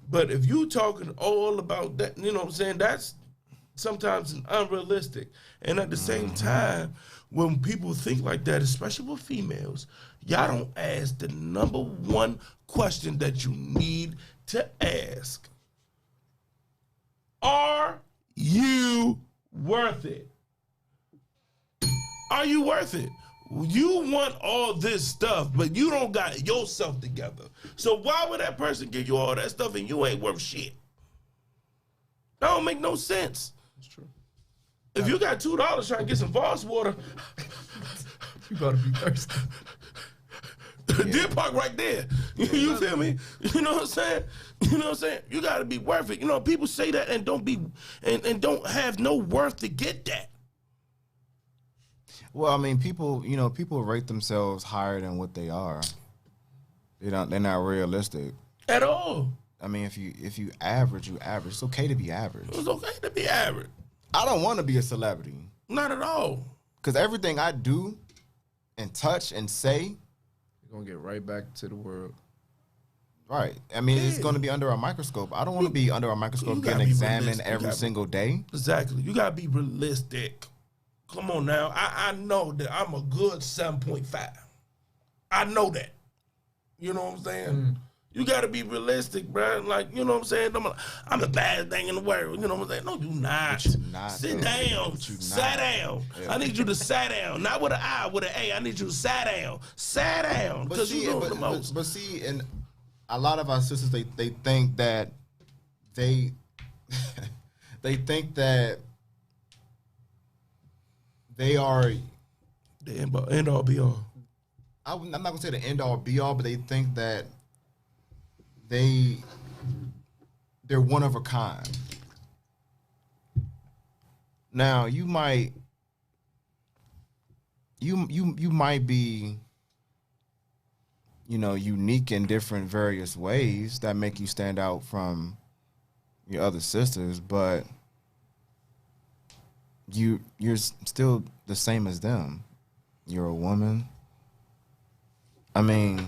But if you talking all about that, you know what I'm saying, that's sometimes unrealistic. And at the same time, when people think like that, especially with females, y'all don't ask the number one question that you need to ask. Are you worth it? Are you worth it? You want all this stuff, but you don't got yourself together. So why would that person give you all that stuff and you ain't worth shit? That don't make no sense. That's true. If you got $2 trying to get some Voss water, You gotta be thirsty. Deer Park right there. You feel me? You know what I'm saying? You know what I'm saying? You gotta be worth it. You know, people say that and don't be and don't have no worth to get that. Well, I mean, people rate themselves higher than what they are. They're not realistic At all. I mean, if you average, you average. It's okay to be average. It's okay to be average. I don't want to be a celebrity Not at all. because everything I do and touch and say, You're gonna get right back to the world. right. I mean, it's going to be under a microscope. I don't want to be under a microscope You getting gotta be examined realistic. You every gotta- single day. Exactly. You gotta be realistic. Come on now. I know that I'm a good 7.5. I know that. You know what I'm saying? You gotta be realistic, bro. Like, you know what I'm saying? I'm the baddest thing in the world. You know what I'm saying? No, you not. But you not, Sit though. down. But you not. Sat down. Yeah. I need you to sat down. Not with an I, with an A. I need you to sat down. Sat down. Because you know the most. But see, and a lot of our sisters, they think that they think that they are The end all be all. I'm not gonna say the end all be all, but they think that they're one of a kind. Now you might be, unique in different various ways that make you stand out from your other sisters, but you're still the same as them. You're a woman. I mean,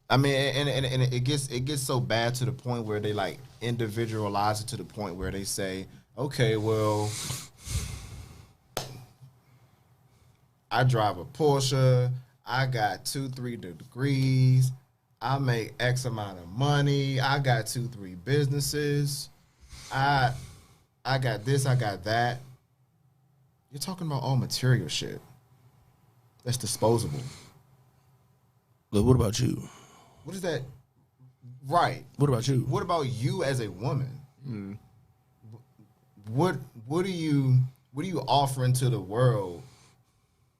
and it gets so bad to the point where they like individualize it to the point where they say, okay, well, I drive a Porsche, I got 2-3 degrees, I make X amount of money, I got 2-3 businesses, I got this, I got that. You're talking about all material shit that's disposable. But what about you? What is that? Right. What about you? What about you as a woman? Mm. What are you offering to the world?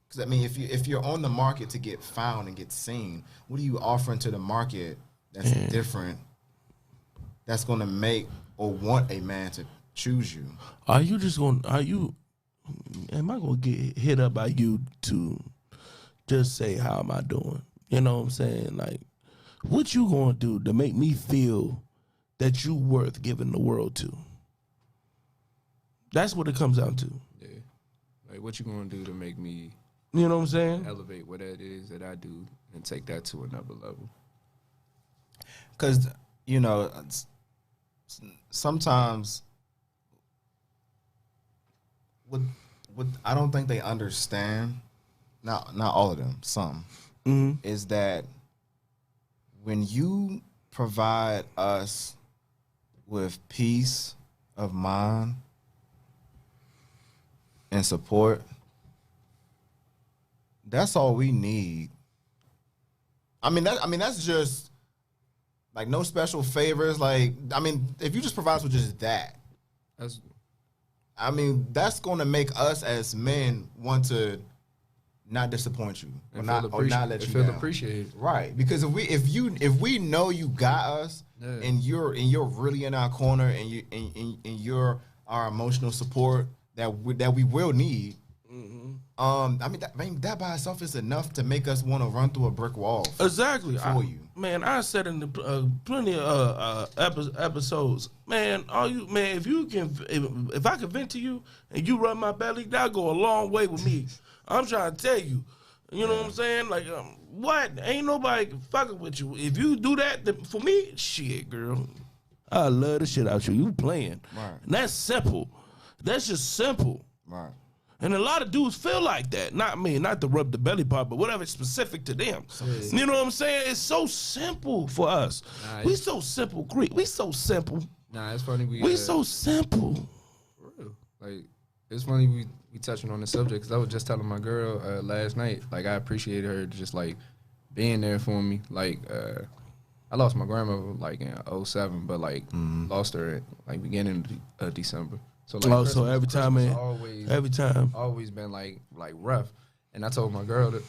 Because I mean, if you're on the market to get found and get seen, what are you offering to the market that's different? That's going to make or want a man to choose you? Am I going to get hit up by you to just say, how am I doing? You know what I'm saying? Like, what you going to do to make me feel that you worth giving the world to? That's what it comes down to. Yeah. Like, what you going to do to make me, you know what I'm saying, elevate what that is that I do and take that to another level? Because, sometimes what I don't think they understand, not all of them, some, is that when you provide us with peace of mind and support, that's all we need. That's just like no special favors. Like, if you just provide us with just that, that's going to make us as men want to not disappoint you or not let you feel down. Appreciated, right? Because if we know you got us, and you're really in our corner, and you're our emotional support that we will need. Mm-hmm. That by itself is enough to make us want to run through a brick wall. Exactly for you, man. I said in the plenty of episodes, man. If I can vent to you and you rub my belly, that'll go a long way with me. I'm trying to tell you. You know what I'm saying? Like, what? Ain't nobody fucking with you. If you do that for me, shit, girl, I love the shit out you. You playing. Right. And that's simple. That's just simple. Right. And a lot of dudes feel like that. Not me, not to rub the belly part, but whatever's specific to them. You know what I'm saying? It's so simple for us. We so simple, Greek. We so simple. Nah, it's funny. We so simple. For real. Like, it's funny we touching on the subject, because I was just telling my girl last night, like, I appreciated her just, like, being there for me. Like, I lost my grandmother, like, in 2007, but, like, lost her at, like, beginning of December. So, like, so every time always been, like rough. And I told my girl that,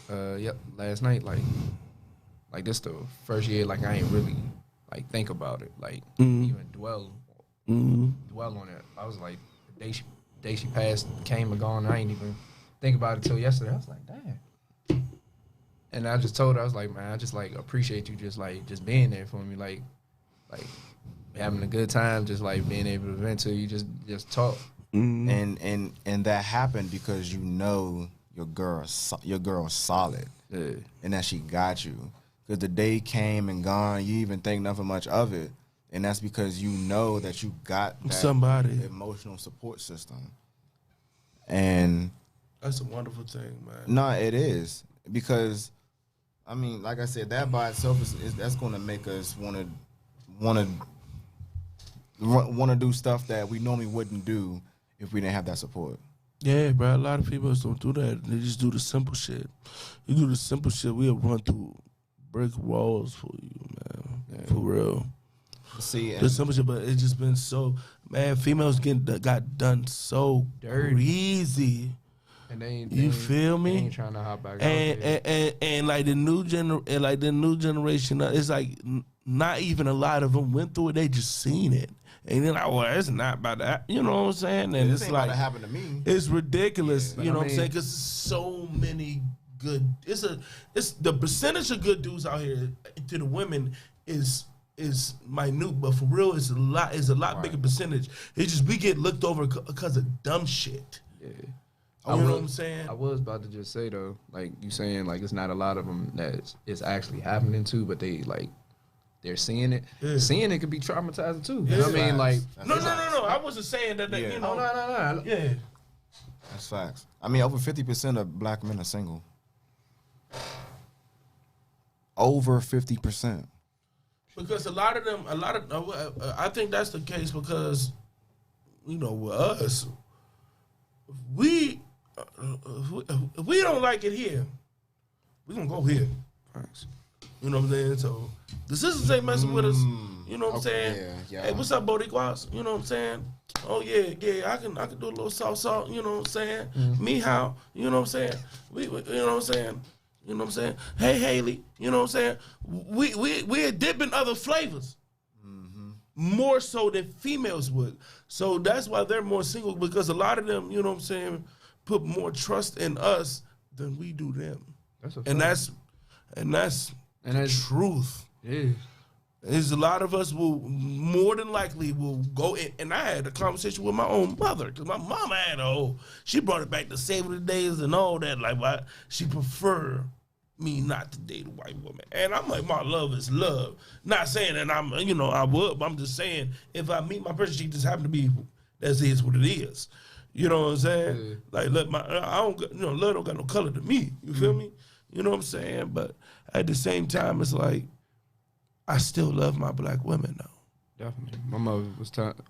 last night, like this the first year, like, I ain't really, like, think about it, like, even dwell on it. I was like, the day she passed, came and gone, I ain't even think about it till yesterday. I was like, damn. And I just told her, I was like, man, I just, like, appreciate you just being there for me, like having a good time, just, like, being able to vent to you, just talk. And that happened because your girl's solid, and that she got you. Because the day came and gone, you even think nothing much of it, and that's because you know that you got that somebody emotional support system. And that's a wonderful thing, man. No, it is, because like I said, that by itself that's going to make us want to do stuff that we normally wouldn't do if we didn't have that support. Yeah, bro. A lot of people don't do that. They just do the simple shit. You do the simple shit, we'll run through brick walls for you, man. Yeah. For real. See, the simple shit, but it's just been so, man. Females got done so dirty. easy. And they you feel me? They ain't trying to hop back and like the new generation, it's like not even a lot of them went through it. They just seen it, and they're like, "Well, it's not about that." You know what I'm saying? And this it's ain't like about to happen to me. It's ridiculous. Yeah, you know I what I'm mean, saying? Because so many good. It's the percentage of good dudes out here to the women is minute, but for real, it's a lot. It's a lot bigger percentage. It's just we get looked over because of dumb shit. Yeah. You know what I'm saying? I was about to just say though, like you saying, like it's not a lot of them that it's actually happening to, but they're seeing it. Yeah. Seeing it could be traumatizing too. You Yeah. know what I mean? Like No. I wasn't saying that. Yeah. You know. No. Yeah. That's facts. I mean, over 50% of black men are single. Over 50%. Because a lot of them, I think that's the case because, with us, we don't like it here. We gonna go here. Thanks. You know what I'm saying? So the sisters ain't messing with us. You know what I'm saying? Yeah. Hey, what's up, Boricuas? You know what I'm saying? Oh yeah, I can do a little salt. You know what I'm saying? Me how? You know what I'm saying? We you know what I'm saying? You know what I'm saying? Hey Haley, you know what I'm saying? We're dipping other flavors. More so than females would. So that's why they're more single, because a lot of them, you know what I'm saying, put more trust in us than we do them. That's truth. Yeah. Is a lot of us will more than likely will go in, and I had a conversation with my own mother because my mama had she brought it back to saving the days and all that. Like, why she prefer me not to date a white woman, and I'm like, my love is love. Not saying that I would, but I'm just saying if I meet my person, she just happen to be that's is what it is. You know what I'm saying? Yeah. Like, love don't got no color to me. You feel me? You know what I'm saying? But at the same time, it's like, I still love my black women though. Definitely. My mother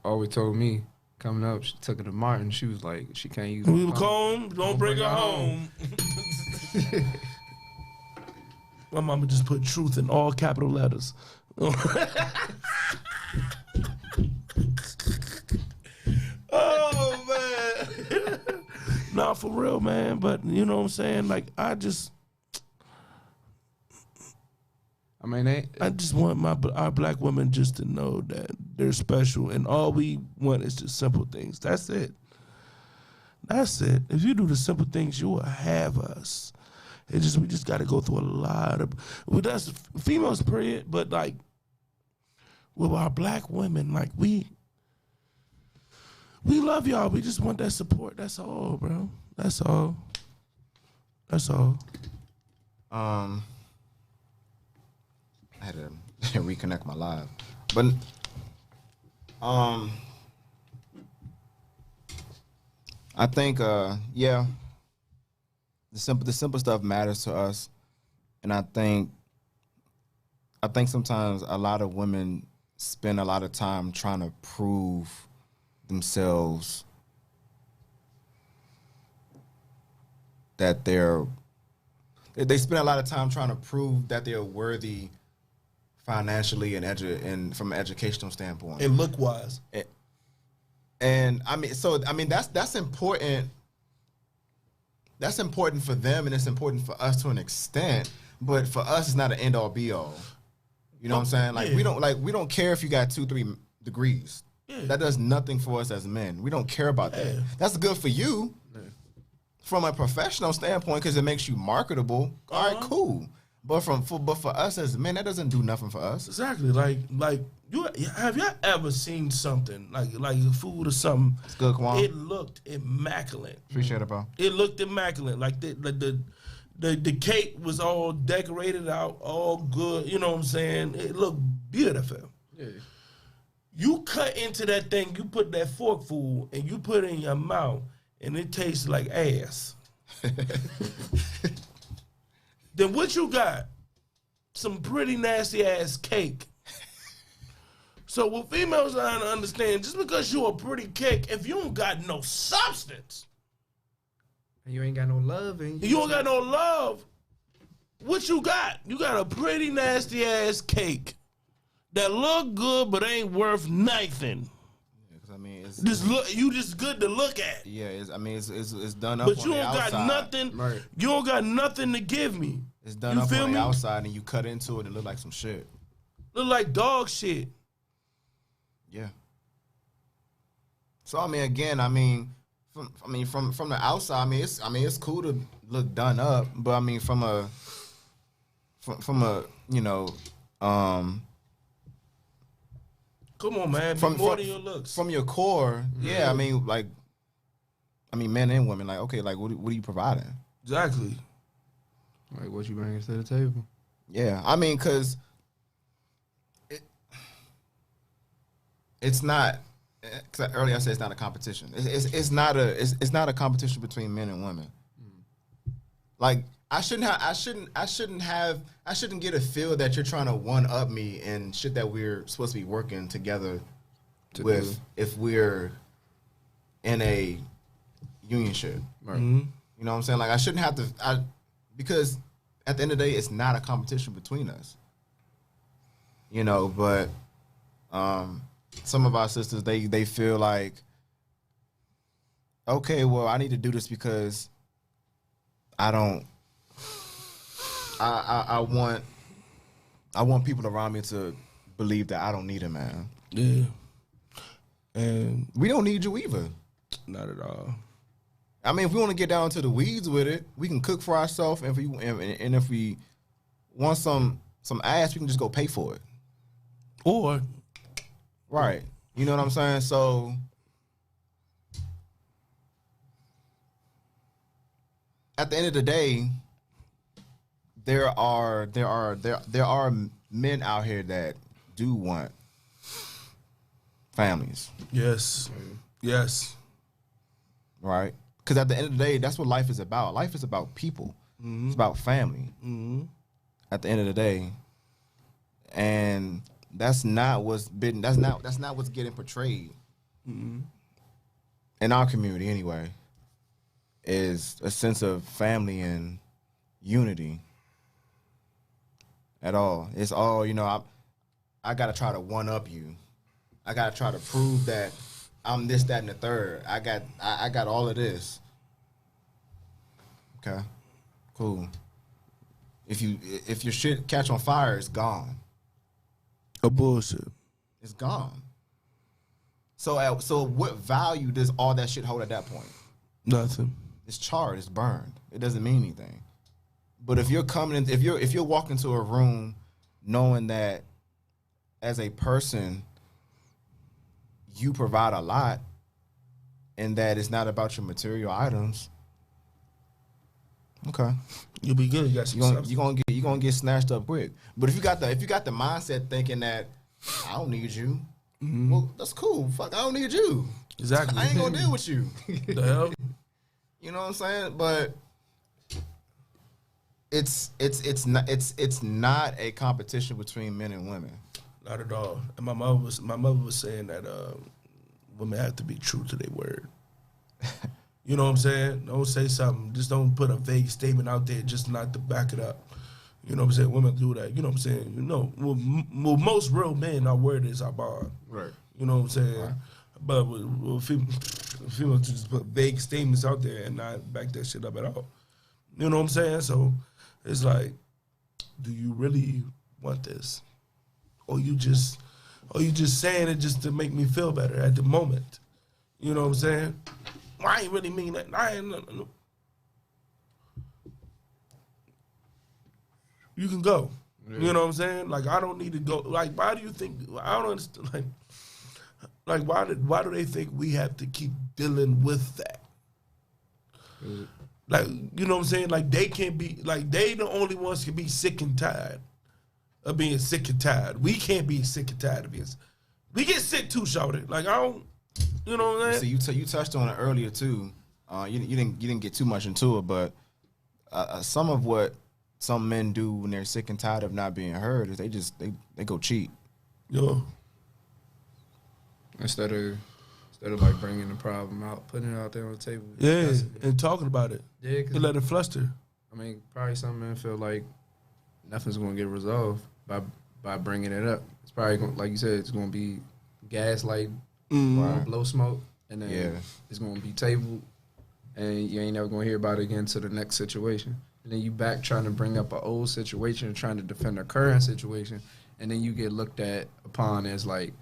always told me coming up, she took her to Martin. She was like, she can't use We comb, don't bring her home. My mama just put truth in all capital letters. Oh man. Nah, for real, man. But you know what I'm saying? Like, I just want our black women just to know that they're special, and all we want is just simple things. That's it. That's it. If you do the simple things, you will have us. We just got to go through a lot of. Well, that's females, period. But like with our black women, like we love y'all. We just want that support. That's all, bro. That's all. I had to reconnect my live, but I think the simple stuff matters to us, and I think sometimes a lot of women spend a lot of time trying to prove themselves that they spend a lot of time trying to prove that they're worthy financially and from an educational standpoint and look wise. And that's important. That's important for them, and it's important for us to an extent. But for us, it's not an end all be all. You know what I'm saying? Like, we don't care if you got 2-3 degrees. Yeah. That does nothing for us as men. We don't care about that. That's good for you from a professional standpoint because it makes you marketable. All right, cool. But for us as men, that doesn't do nothing for us. Exactly. Like have you ever seen something like food or something? It's good, Kwan. It looked immaculate. Appreciate it, bro. It looked immaculate. Like the cake was all decorated out, all good. You know what I'm saying? It looked beautiful. Yeah. You cut into that thing, you put that fork food, and you put it in your mouth, and it tastes like ass. Then what you got? Some pretty nasty ass cake. So what females trying to understand, just because you a pretty cake, if you don't got no substance, and you ain't got no love, you don't got no love, what you got? You got a pretty nasty ass cake that look good but ain't worth nothing. I mean, You just good to look at. Yeah, it's done up. But you don't got nothing. Right. You don't got nothing to give me. It's done up on the outside, and you cut into it and look like some shit. Look like dog shit. Yeah. So again, from the outside, it's cool to look done up, but from a come on, man. Be more than your looks. From your core, yeah. Men and women, like, okay, like, what are you providing? Exactly. Like, what you bringing to the table? Yeah, because it's not. Cause earlier I said it's not a competition. It's not a competition between men and women. Like, I shouldn't get a feel that you're trying to one up me and shit that we're supposed to be working together with if we're in a unionship. Right. Mm-hmm. You know what I'm saying? Like, I shouldn't have to, because at the end of the day, it's not a competition between us. But some of our sisters, they feel like, okay, well, I need to do this because I want people around me to believe that I don't need a man. Yeah. And we don't need you either. Not at all. If we want to get down to the weeds with it, we can cook for ourselves, and if we want some ass, we can just go pay for it. Or right. You know what I'm saying? So at the end of the day, there are men out here that do want families. Yes. Yes. Right? Because at the end of the day, that's what life is about. Life is about people. Mm-hmm. It's about family. Mm-hmm. At the end of the day. And that's not what's getting portrayed in our community anyway. Is a sense of family and unity at all. It's all, I gotta try to one up you. I gotta try to prove that I'm this, that, and the third. I got all of this. Okay, cool. If your shit catch on fire, it's gone. A bullshit. It's gone. So what value does all that shit hold at that point? Nothing. It's charred. It's burned. It doesn't mean anything. But if you're if you're walking into a room knowing that as a person you provide a lot, and that it's not about your material items, okay, you'll be good. You're gonna get snatched up quick. But if you got the mindset thinking that I don't need you, well, that's cool. Fuck, I don't need you. Exactly. I ain't gonna deal with you. The hell? You know what I'm saying? But it's not a competition between men and women. Not at all. And my mother was saying that women have to be true to their word. You know what I'm saying? Don't say something. Just don't put a vague statement out there just not to back it up. You know what I'm saying? Women do that. You know what I'm saying? Well, most real men, our word is our bond. Right. You know what I'm saying? Right. But with females just put vague statements out there and not back that shit up at all. You know what I'm saying? So it's like, do you really want this? Or you just saying it just to make me feel better at the moment? You know what I'm saying? Well, I ain't really mean that. No. You can go. Yeah. You know what I'm saying? Like, I don't need to go. Like, why do you think? I don't understand. Like, why do they think we have to keep dealing with that? Like, you know what I'm saying? Like, they can't be, like, they the only ones can be sick and tired of being sick and tired. We can't be sick and tired of being, we get sick too, shawty. Like, I don't, you know what I'm saying? So you touched on it earlier too. You didn't get too much into it, but some of what some men do when they're sick and tired of not being heard is they go cheat. Yo. Instead of like bringing the problem out, putting it out there on the table. Yeah, and talking about it. Yeah, and let it fluster. I mean, probably some men feel like nothing's going to get resolved by bringing it up. It's probably going, like you said, it's going to be gaslight gonna blow smoke, and then Yeah. it's gonna be tabled, and you ain't never gonna hear about it again to the next situation. And then you back trying to bring up an old situation, trying to defend a current situation, and then you get looked at upon as like,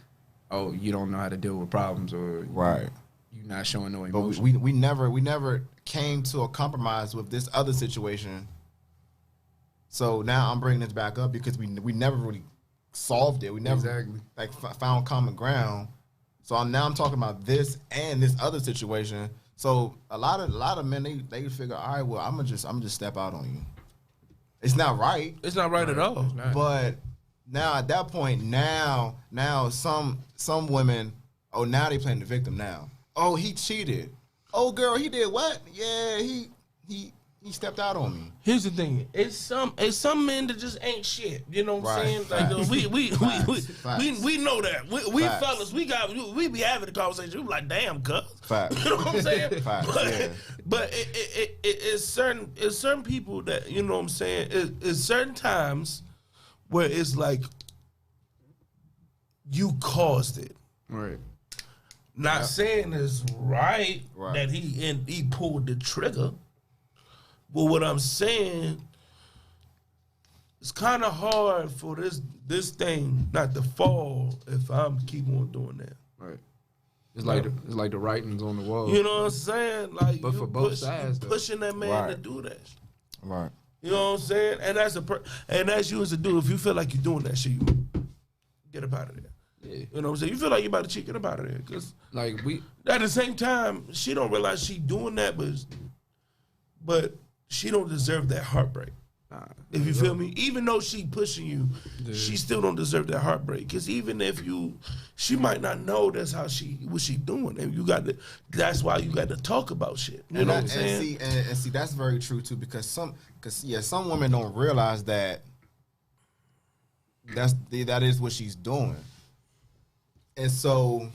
oh, you don't know how to deal with problems, or you're not showing no emotion. But we never came to a compromise with this other situation. So now I'm bringing this back up because we never really solved it. We never found common ground. So I'm talking about this and this other situation. So a lot of men they figure, all right, well I'm gonna just step out on you. It's not right. It's not right at all. But now at that point, now some women, oh, now they playing the victim now. Oh, he cheated. Oh, girl, he did what? Yeah, he stepped out on me. Here's the thing: it's some men that just ain't shit. You know what I'm saying? Like we know that. We fellas, we be having the conversation. We be like, damn, cuz. You know what I'm saying? But it's certain people that, you know what I'm saying. It's certain times where it's like you caused it. Right. Not saying it's right that he pulled the trigger. But what I'm saying, it's kind of hard for this thing not to fall if I'm keep on doing that. Right. It's like the writings on the wall. You know what I'm saying? Like, but for both sides, pushing that man to do that. Right. You know what I'm saying? And that's you as a dude. If you feel like you're doing that shit, you get up out of there. Yeah. You know what I'm saying? You feel like you about to cheat, get up out of there. Cause like at the same time, she don't realize she doing that, but she don't deserve that heartbreak. If you feel me, even though she pushing you, she still don't deserve that heartbreak. Cause even if she might not know that's what she doing, and that's why you got to talk about shit. You know what I'm saying? And see, that's very true too. Because some women don't realize that that is what she's doing. And so,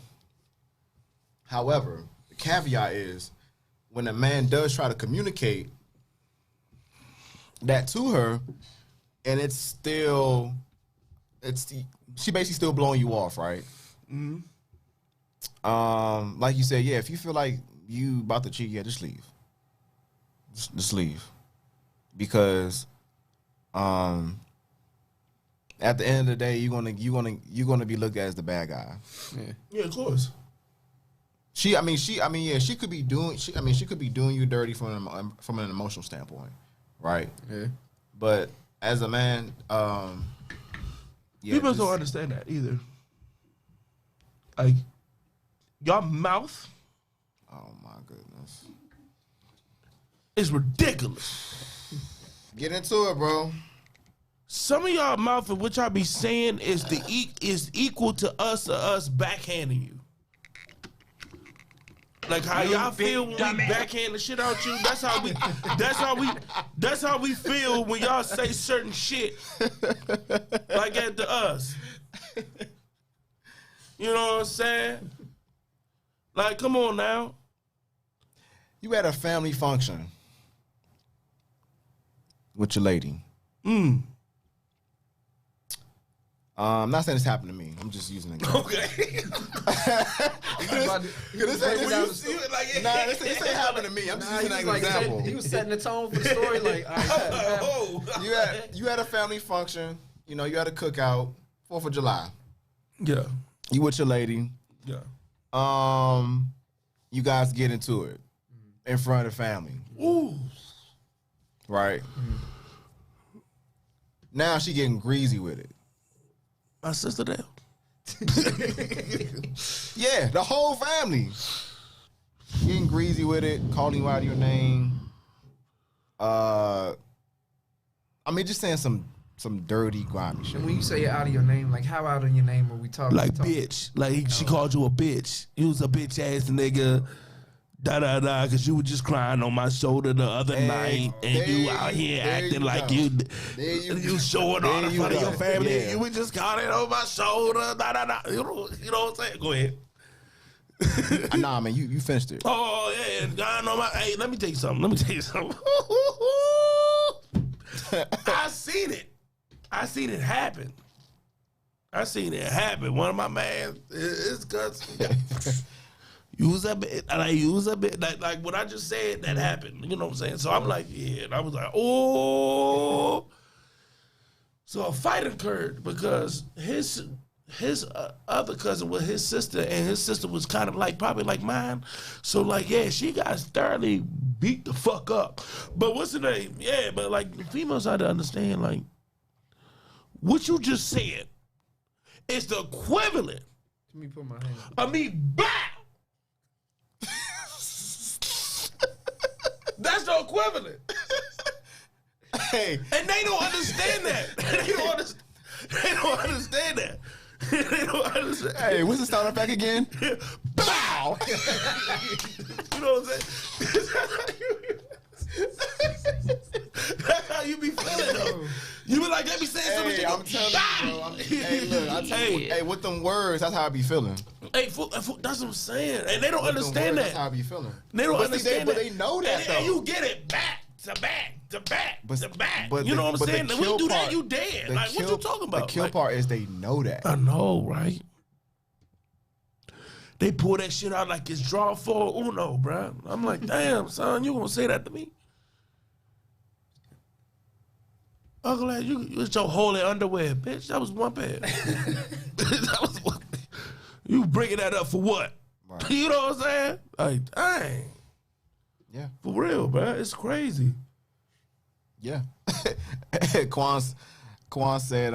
however, the caveat is when a man does try to communicate that to her, and she basically still blowing you off, right? Mm-hmm. Like you said, yeah, if you feel like you about to cheat, yeah, just leave. Just leave. Because at the end of the day, you're gonna be looked at as the bad guy. Yeah, of course. She could be doing you dirty from an emotional standpoint, right? Yeah. But as a man, people don't understand that either. Like, your mouth. Oh my goodness. Is ridiculous. Get into it, bro. Some of y'all mouth of what y'all be saying is equal to us backhanding you. Like how y'all feel when we backhand the shit out you. That's how we feel when y'all say certain shit like that to us. You know what I'm saying? Like, come on now. You had a family function with your lady. I'm not saying this happened to me. I'm just using it. Okay. This ain't happened to me. I'm just using an example. He was setting the tone for the story. Like, all right, you had a family function. You know, you had a cookout, 4th of July. Yeah. You with your lady. Yeah. You guys get into it in front of the family. Ooh. Right. Now she getting greasy with it. My sister there. Yeah, the whole family getting greasy with it, calling you out of your name. Just saying some dirty, grimy shit. And when you say out of your name, like how out of your name are we talking? Like bitch. Like she called you a bitch. You was a bitch ass nigga. Da cause you were just crying on my shoulder the other night, and you out here acting like you showing off in front of your family. Yeah. You were just calling on my shoulder. You know what I'm saying? Go ahead. Nah, man, you finished it. Oh yeah, God on my. Hey, let me tell you something. I seen it happen. I seen it happen. One of my man, his cousin. Use a bit, and I use a bit. Like what I just said, that happened. You know what I'm saying? So I'm like, yeah. And I was like, oh. So a fight occurred because his other cousin was his sister, and his sister was kind of like probably like mine. So like, yeah, she got thoroughly beat the fuck up. But what's the name? Yeah, but like the females had to understand, like, what you just said is the equivalent. Let me put my hand up. I mean, bow. That's the equivalent. Hey, And they don't understand that. They don't understand that. They don't understand. hey, what's the sound effect again? Bow. You know what I'm saying? That's how you be feeling though. You be like, let me say something. Hey, I'm telling you, bro. Hey, look, I tell you, hey, with them words, that's how I be feeling. Hey, that's what I'm saying. And they don't With them understand words, That's how that. I be feeling. They don't But see, understand that. But they know that, though. And you get it back to back to back to back. but You know what I'm but the saying? When you kill do that, part- you dead. the Like, what kill- you talking about? The kill Like, part is they know that. I know, right? They pull that shit out like it's draw for Uno, bro. I'm like, damn, son, you gonna say that to me? Uncle, you it's your holy underwear, bitch. That was one pair. That was one. You bringing that up for what? Right. You know what I'm saying? Like, dang, Yeah. for real, bro. It's crazy. Yeah. Quan said,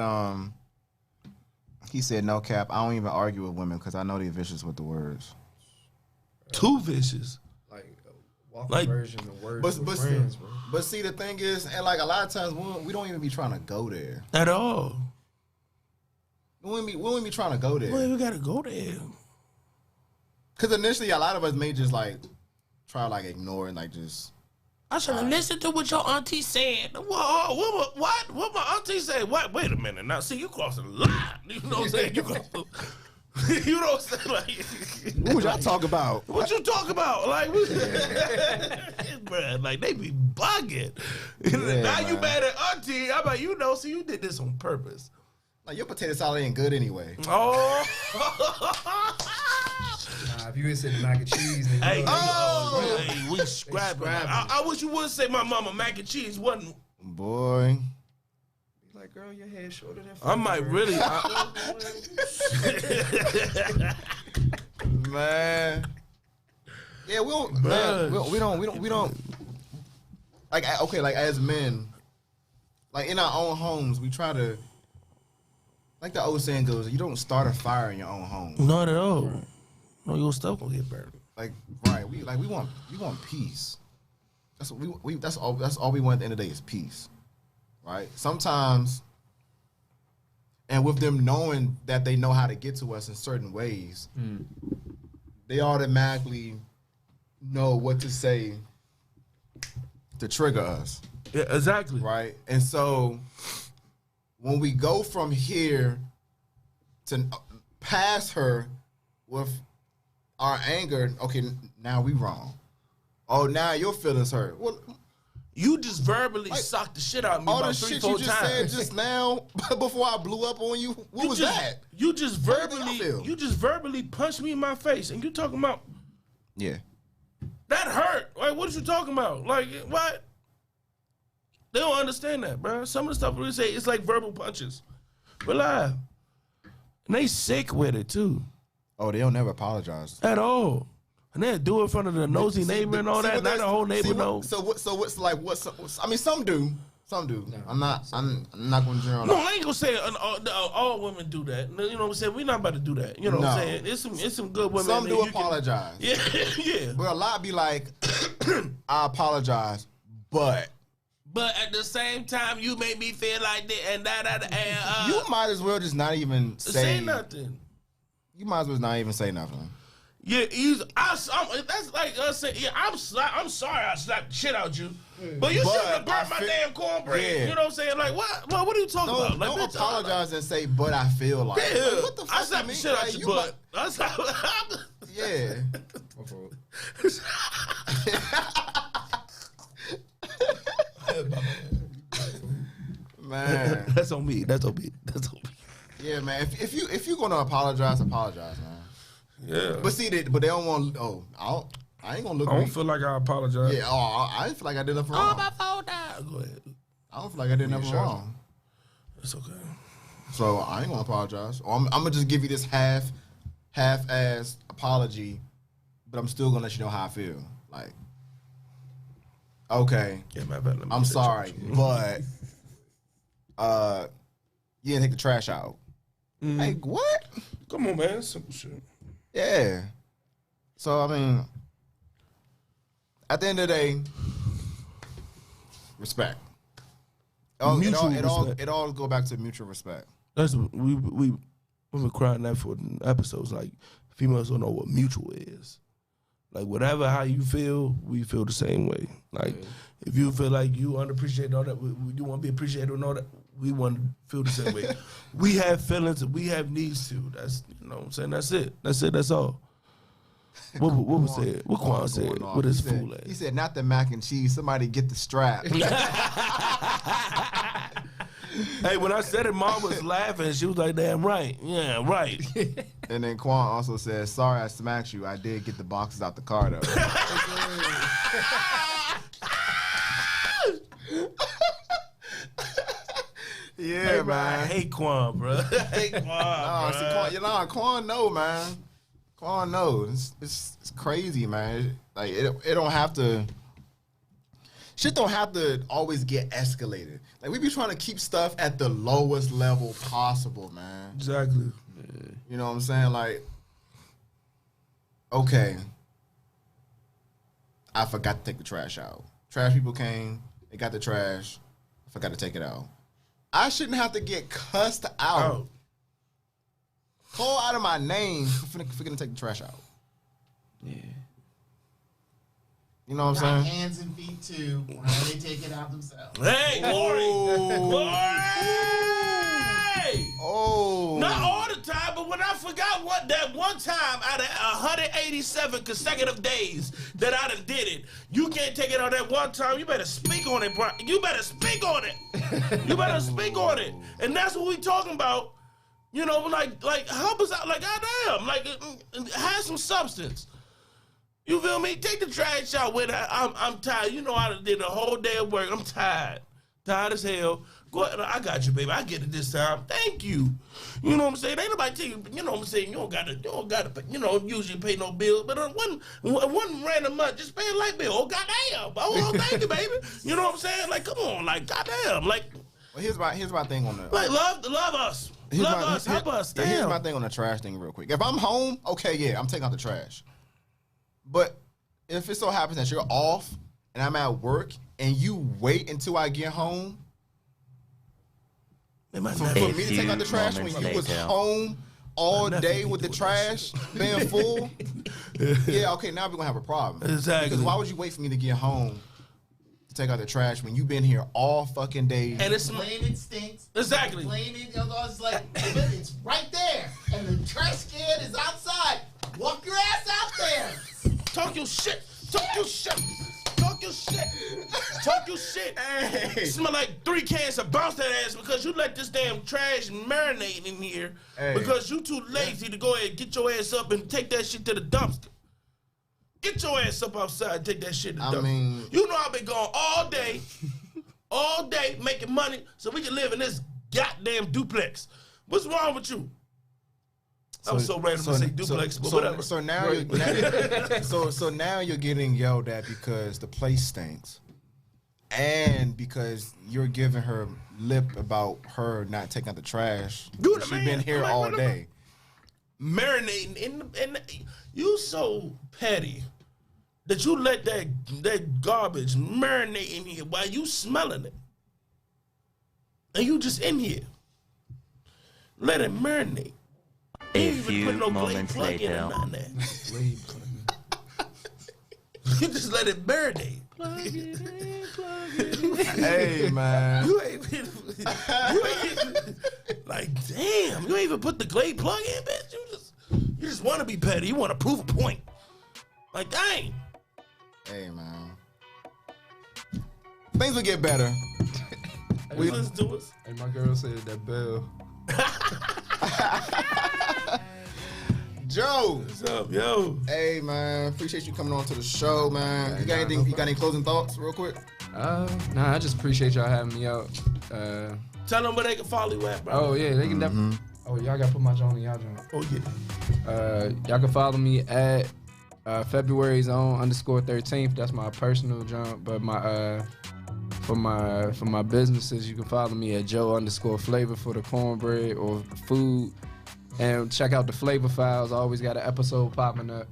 he said, no cap, I don't even argue with women because I know they're vicious with the words. Too vicious. Like a walking Like- version of words But, with but, friends, bro. but see, the thing is, and like a lot of times, we don't even be trying to go there. At all. We wouldn't be trying to go there. Well, we gotta go there. Because initially, a lot of us may just like try to like ignore and like just. I should have listened to what your auntie said. What my auntie said? What? Wait a minute. Now, see, you crossing the line. You know what I'm saying? You know what I'm saying? Like, What y'all talk about? what you talk about? Like, bruh, like they be bugging. Now you man. mad at auntie? I'm like, you know, see, you did this on purpose. Like your potato salad ain't good anyway. Oh. Nah, if you had said mac and cheese, then Hey, you know, hey, we scrapping. I wish you would say my mama mac and cheese wasn't. Boy. be like, girl, your hair shorter than. I might really. Man. Yeah, we don't. Man, we don't. Like, okay, like as men, like in our own homes, we try to. Like the old saying goes, you don't start a fire in your own home. Not at all. No, your stuff gonna get burned. Like, right? We want peace. That's what we that's all we want at the end of the day is peace, right? Sometimes, and with them knowing that they know how to get to us in certain ways, they automatically know what to say to trigger us, Yeah, exactly. right? And so when we go from here to past her with our anger, okay, now we wrong. Oh, now your feelings hurt. Well, You just verbally Like, socked the shit out of me all the about shit 3-4 you just said times. just now before I blew up on you, what You was just, that? You just How you think I verbally, feel? you just verbally punched me in my face, and you talking about Yeah. that hurt. Like, what you talking about? Like, what? They don't understand that, bro. Some of the stuff we say, it's like verbal punches. We're live. And they sick with it, too. Oh, they don't never apologize. At all. And they do it in front of the nosy neighbor and all that. Not the whole neighbor knows. So what's like what's I mean some do. Some do. I'm not gonna generalize. No, I ain't gonna say all women do that. You know what I'm saying? We're not about to do that. You know what I'm No. saying? It's some good women. Some that do you can- apologize. Yeah, yeah. But a lot be like, I apologize, but But at the same time, you make me feel like that and that and you might as well just not even say nothing. You might as well not even say nothing. Yeah, that's like us saying, yeah, I'm sorry I slapped the shit out you. But you But shouldn't have burnt I my feel- damn cornbread. Yeah. You know what I'm saying? Like, what? What are you talking about? Like, Don't bitch, apologize and say, but I feel like. Yeah, Like, what the fuck I slapped the you shit mean? out Like, your you butt. I slapped. Yeah. My fault. Man. That's on me. That's on me. That's on me. Yeah, man. If you gonna apologize, apologize, man. Yeah. But see, but they don't want. I ain't gonna look. I don't weak. feel like I apologize. Yeah. I didn't feel like I did nothing wrong. Oh, my fault now. Go ahead. I don't feel like I did nothing wrong. It's okay. So I ain't gonna apologize. Or I'm gonna just give you this half-ass apology, but I'm still gonna let you know how I feel. Like, okay, Yeah, my bad. I'm sorry, but you didn't take the trash out. Like, what? Come on, man. Simple shit. Yeah. So I mean, at the end of the day, respect. It all go back to mutual respect. That's we've been crying that for episodes. Like, females don't know what mutual is. Like, whatever how you feel, we feel the same way. Like, if you feel like you unappreciated all that, you want to be appreciated and all that, we want to feel the same way. We have feelings and we have needs too. That's, you know what I'm saying? That's it. That's all. What was said? What Quan said? What his fool ass? He said, not the mac and cheese. Somebody get the strap. Hey, when I said it, Mom was laughing. She was like, damn right. Yeah, right. And then Quan also said, sorry I smacked you. I did get the boxes out the car, though. Yeah, Hey, man. I hate Quan, bro. I hate Quan, Quan know, man. Quan knows. It's crazy, man. Like, it don't have to... Shit don't have to always get escalated. Like, we be trying to keep stuff at the lowest level possible, man. Exactly. You know what I'm saying? Like, okay, I forgot to take the trash out. Trash people came, they got the trash, I forgot to take it out. I shouldn't have to get cussed out. Call out of my name for forgetting to take the trash out. Yeah. You know what I'm Got saying? hands and feet too. Why they take it out themselves? Hey, Corey! Oh. Not all the time, but when I forgot that one time out of 187 consecutive days that I done did it, you can't take it on that one time. You better speak on it, bro. You better speak on it. You better speak on it. And that's what we talking about. You know, like help us out. Like, goddamn, like have some substance. You feel me? Take the trash out with it. I'm tired. You know, I did a whole day of work. I'm tired. Tired as hell. Go ahead. I got you, baby. I get it this time. Thank you. You know what I'm saying? Ain't nobody tell you, you know what I'm saying? You don't gotta, usually pay no bills. But on one random month, just pay a light bill. Oh, goddamn. Oh, thank you, baby. You know what I'm saying? Like, come on. Like, goddamn. Like, Well, here's my thing on the... Like, love us. Love us. Help us. Damn. Here's my thing on the trash thing real quick. If I'm home, okay, yeah, I'm taking out the trash. But if it so happens that you're off and I'm at work and you wait until I get home for me to take out the trash when you was home all day with the trash being full, yeah, okay, now we're going to have a problem. Exactly. Because why would you wait for me to get home to take out the trash when you've been here all fucking day? And it's Blame it stinks. Exactly. Blame it. It's like, it's right there. And the trash can is outside. Walk your ass out there. Talk your shit. Talk your shit. Talk your shit. Talk your shit. Hey. Smell like 3 cans of bounce that ass because you let this damn trash marinate in here because you too lazy to go ahead and get your ass up and take that shit to the dumpster. Get your ass up outside and take that shit to the dumpster. You know I've been gone all day making money so we can live in this goddamn duplex. What's wrong with you? I was so random to say duplex, but whatever. So now so now you're getting yelled at because the place stinks, and because you're giving her lip about her not taking out the trash. She's been here all day, marinating in you so petty that you let that garbage marinate in here while you smelling it, and you just in here. Let it marinate. A few moments later. You just let it marinate. Hey, man. You ain't like, damn, you ain't even put the Glade plug in, bitch. You just want to be petty. You want to prove a point. Like, dang. Hey, man. Things will get better. Listen to us. Hey, my girl said that bell. yo. What's up, yo? Hey, man. Appreciate you coming on to the show, man. You got anything? You got any closing thoughts, real quick? Nah, I just appreciate y'all having me out. Tell them where they can follow you at, bro. Oh yeah, they can definitely. Oh, y'all gotta put my joint in y'all joint. Oh yeah. Y'all can follow me at February's on _13th. That's my personal jump. But my for my businesses, you can follow me at Joe_Flavor for the cornbread or food. And check out the Flavor Files. I always got an episode popping up.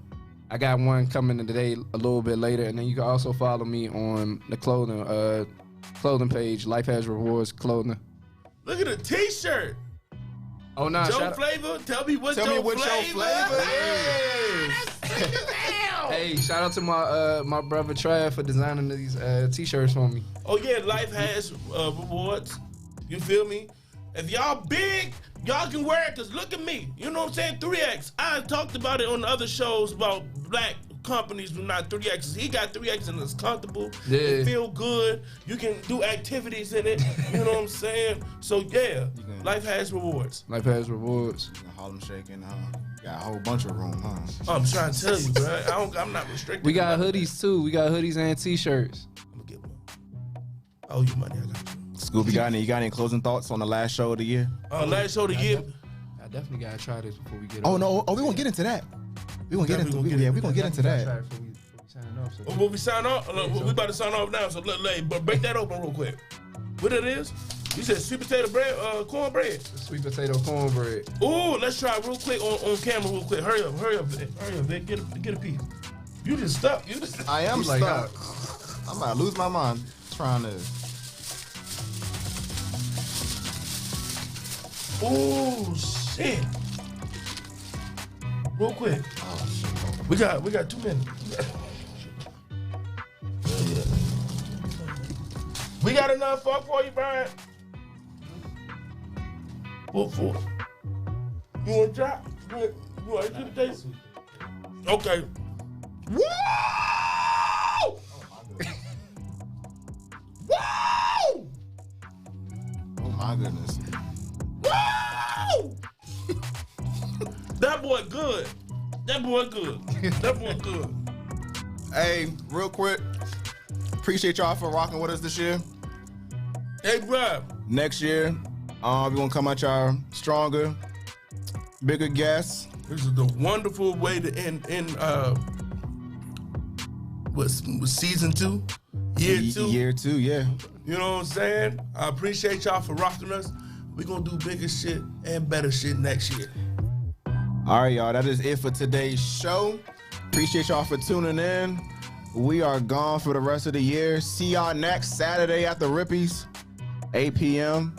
I got one coming in today a little bit later. And then you can also follow me on the clothing page, Life Has Rewards Clothing. Look at the T-shirt. Oh no, Joe Flavor. Tell me what your flavor is. Hey, shout out to my brother Trav for designing these T-shirts for me. Oh yeah, Life Has Rewards. You feel me? If y'all big, y'all can wear it, cause look at me. You know what I'm saying? 3X. I talked about it on the other shows about black companies do not 3Xs. He got 3X and it's comfortable. Yeah. It feel good. You can do activities in it. You know what I'm saying? So yeah, Life Has Rewards. Life Has Rewards. Harlem shaking, got a whole bunch of room, huh? I'm trying to tell you, bro. I'm not restricted. We got hoodies too. We got hoodies and T-shirts. I'm gonna get one. Oh, you money, I got you. Scooby, you got any closing thoughts on the last show of the year? Last show of the year. I definitely gotta try this before we get. Oh no! Oh, we gonna get into that. We gonna get into that. Will we sign off? We about to sign off now. So but break that open real quick. What it is? You said sweet potato bread, cornbread. Sweet potato cornbread. Ooh, let's try real quick on camera real quick. Hurry up, Vic. Get a piece. You just stuck. I am like stuck. I'm about to lose my mind trying to. Ooh, shit. Real quick. Oh shit. We got 2 minutes. We got enough fuck for you, Brian. What for? You want to drop? You want to do the taste? Okay. Woo! Woo! Oh my goodness. Woo! That boy good. That boy good. Hey, real quick. Appreciate y'all for rocking with us this year. Hey, bro. Next year, we're gonna come at y'all stronger, bigger guests. This is the wonderful way to end season 2, year 2. Year 2, yeah. You know what I'm saying? I appreciate y'all for rocking us. We're gonna do bigger shit and better shit next year. All right, y'all. That is it for today's show. Appreciate y'all for tuning in. We are gone for the rest of the year. See y'all next Saturday at the Rippies, 8 p.m.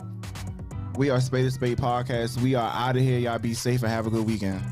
We are Spade of Spades Podcast. We are out of here. Y'all be safe and have a good weekend.